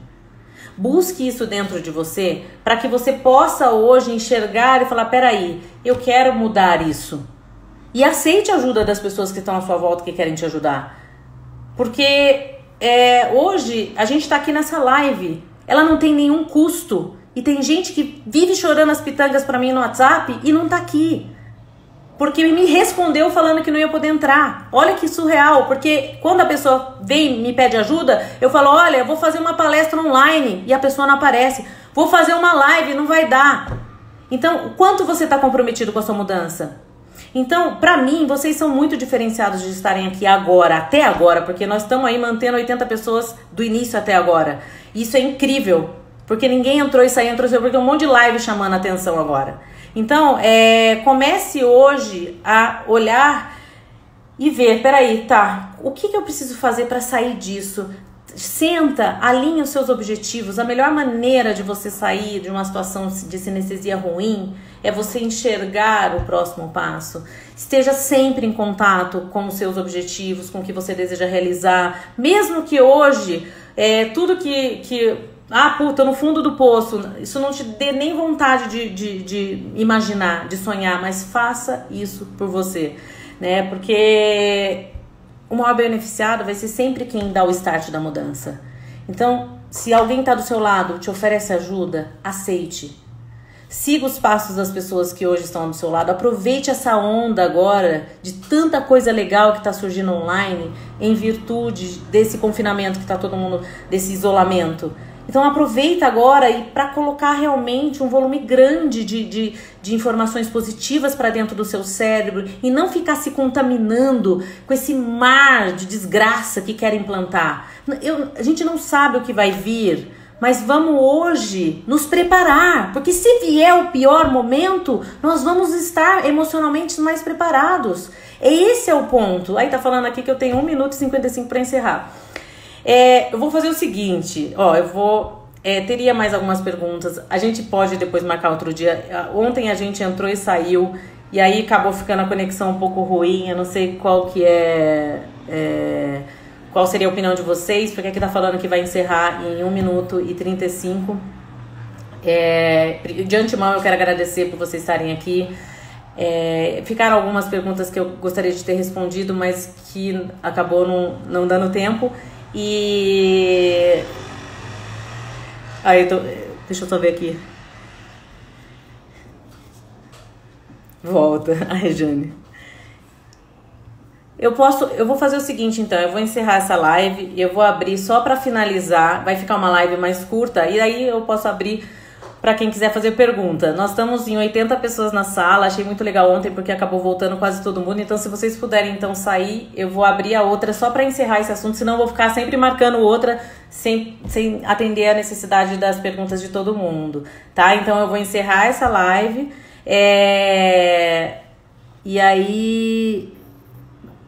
Busque isso dentro de você para que você possa hoje enxergar e falar, peraí, eu quero mudar isso. E aceite a ajuda das pessoas que estão à sua volta, que querem te ajudar. Porque hoje a gente está aqui nessa live, ela não tem nenhum custo. E tem gente que vive chorando as pitangas para mim no WhatsApp e não tá aqui. Porque me respondeu falando que não ia poder entrar. Olha que surreal, porque quando a pessoa vem e me pede ajuda, eu falo, olha, eu vou fazer uma palestra online e a pessoa não aparece. Vou fazer uma live, não vai dar. Então, o quanto você está comprometido com a sua mudança? Então, pra mim, vocês são muito diferenciados de estarem aqui agora, até agora, porque nós estamos aí mantendo 80 pessoas do início até agora. Isso é incrível, porque ninguém entrou e saiu, porque tem um monte de live chamando a atenção agora. Então, comece hoje a olhar e ver, peraí, tá, o que eu preciso fazer para sair disso? Senta, alinha os seus objetivos. A melhor maneira de você sair de uma situação de sinestesia ruim é você enxergar o próximo passo. Esteja sempre em contato com os seus objetivos, com o que você deseja realizar. Mesmo que hoje, tudo tô no fundo do poço, isso não te dê nem vontade de imaginar, de sonhar, mas faça isso por você, né? Porque o maior beneficiado vai ser sempre quem dá o start da mudança. Então, se alguém está do seu lado, te oferece ajuda, aceite. Siga os passos das pessoas que hoje estão do seu lado. Aproveite essa onda agora de tanta coisa legal que está surgindo online em virtude desse confinamento que está todo mundo, desse isolamento. Então aproveita agora e para colocar realmente um volume grande de informações positivas para dentro do seu cérebro e não ficar se contaminando com esse mar de desgraça que querem implantar. A gente não sabe o que vai vir, mas vamos hoje nos preparar, porque se vier o pior momento, nós vamos estar emocionalmente mais preparados. Esse é o ponto. Aí tá falando aqui que eu tenho 1 minuto e 55 para encerrar. Eu vou fazer o seguinte, teria mais algumas perguntas, a gente pode depois marcar outro dia. Ontem a gente entrou e saiu, e aí acabou ficando a conexão um pouco ruim, eu não sei qual seria a opinião de vocês, porque aqui tá falando que vai encerrar em 1 minuto e 35. De antemão eu quero agradecer por vocês estarem aqui. Ficaram algumas perguntas que eu gostaria de ter respondido, mas que acabou não dando tempo. E aí deixa eu só ver aqui. Volta a Rejane. Eu vou fazer o seguinte, então, eu vou encerrar essa live e eu vou abrir só para finalizar. Vai ficar uma live mais curta e aí eu posso abrir para quem quiser fazer pergunta. Nós estamos em 80 pessoas na sala, achei muito legal ontem porque acabou voltando quase todo mundo. Então, se vocês puderem então sair, eu vou abrir a outra só para encerrar esse assunto, senão eu vou ficar sempre marcando outra sem atender a necessidade das perguntas de todo mundo, tá? Então, eu vou encerrar essa live e aí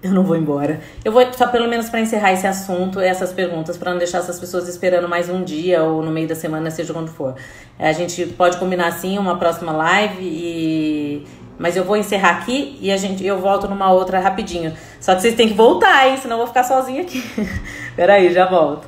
eu não vou embora. Eu vou só pelo menos para encerrar esse assunto, essas perguntas, para não deixar essas pessoas esperando mais um dia ou no meio da semana, seja quando for. A gente pode combinar assim uma próxima live, mas eu vou encerrar aqui e eu volto numa outra rapidinho. Só que vocês têm que voltar, hein? Senão eu vou ficar sozinha aqui. Peraí, já volto.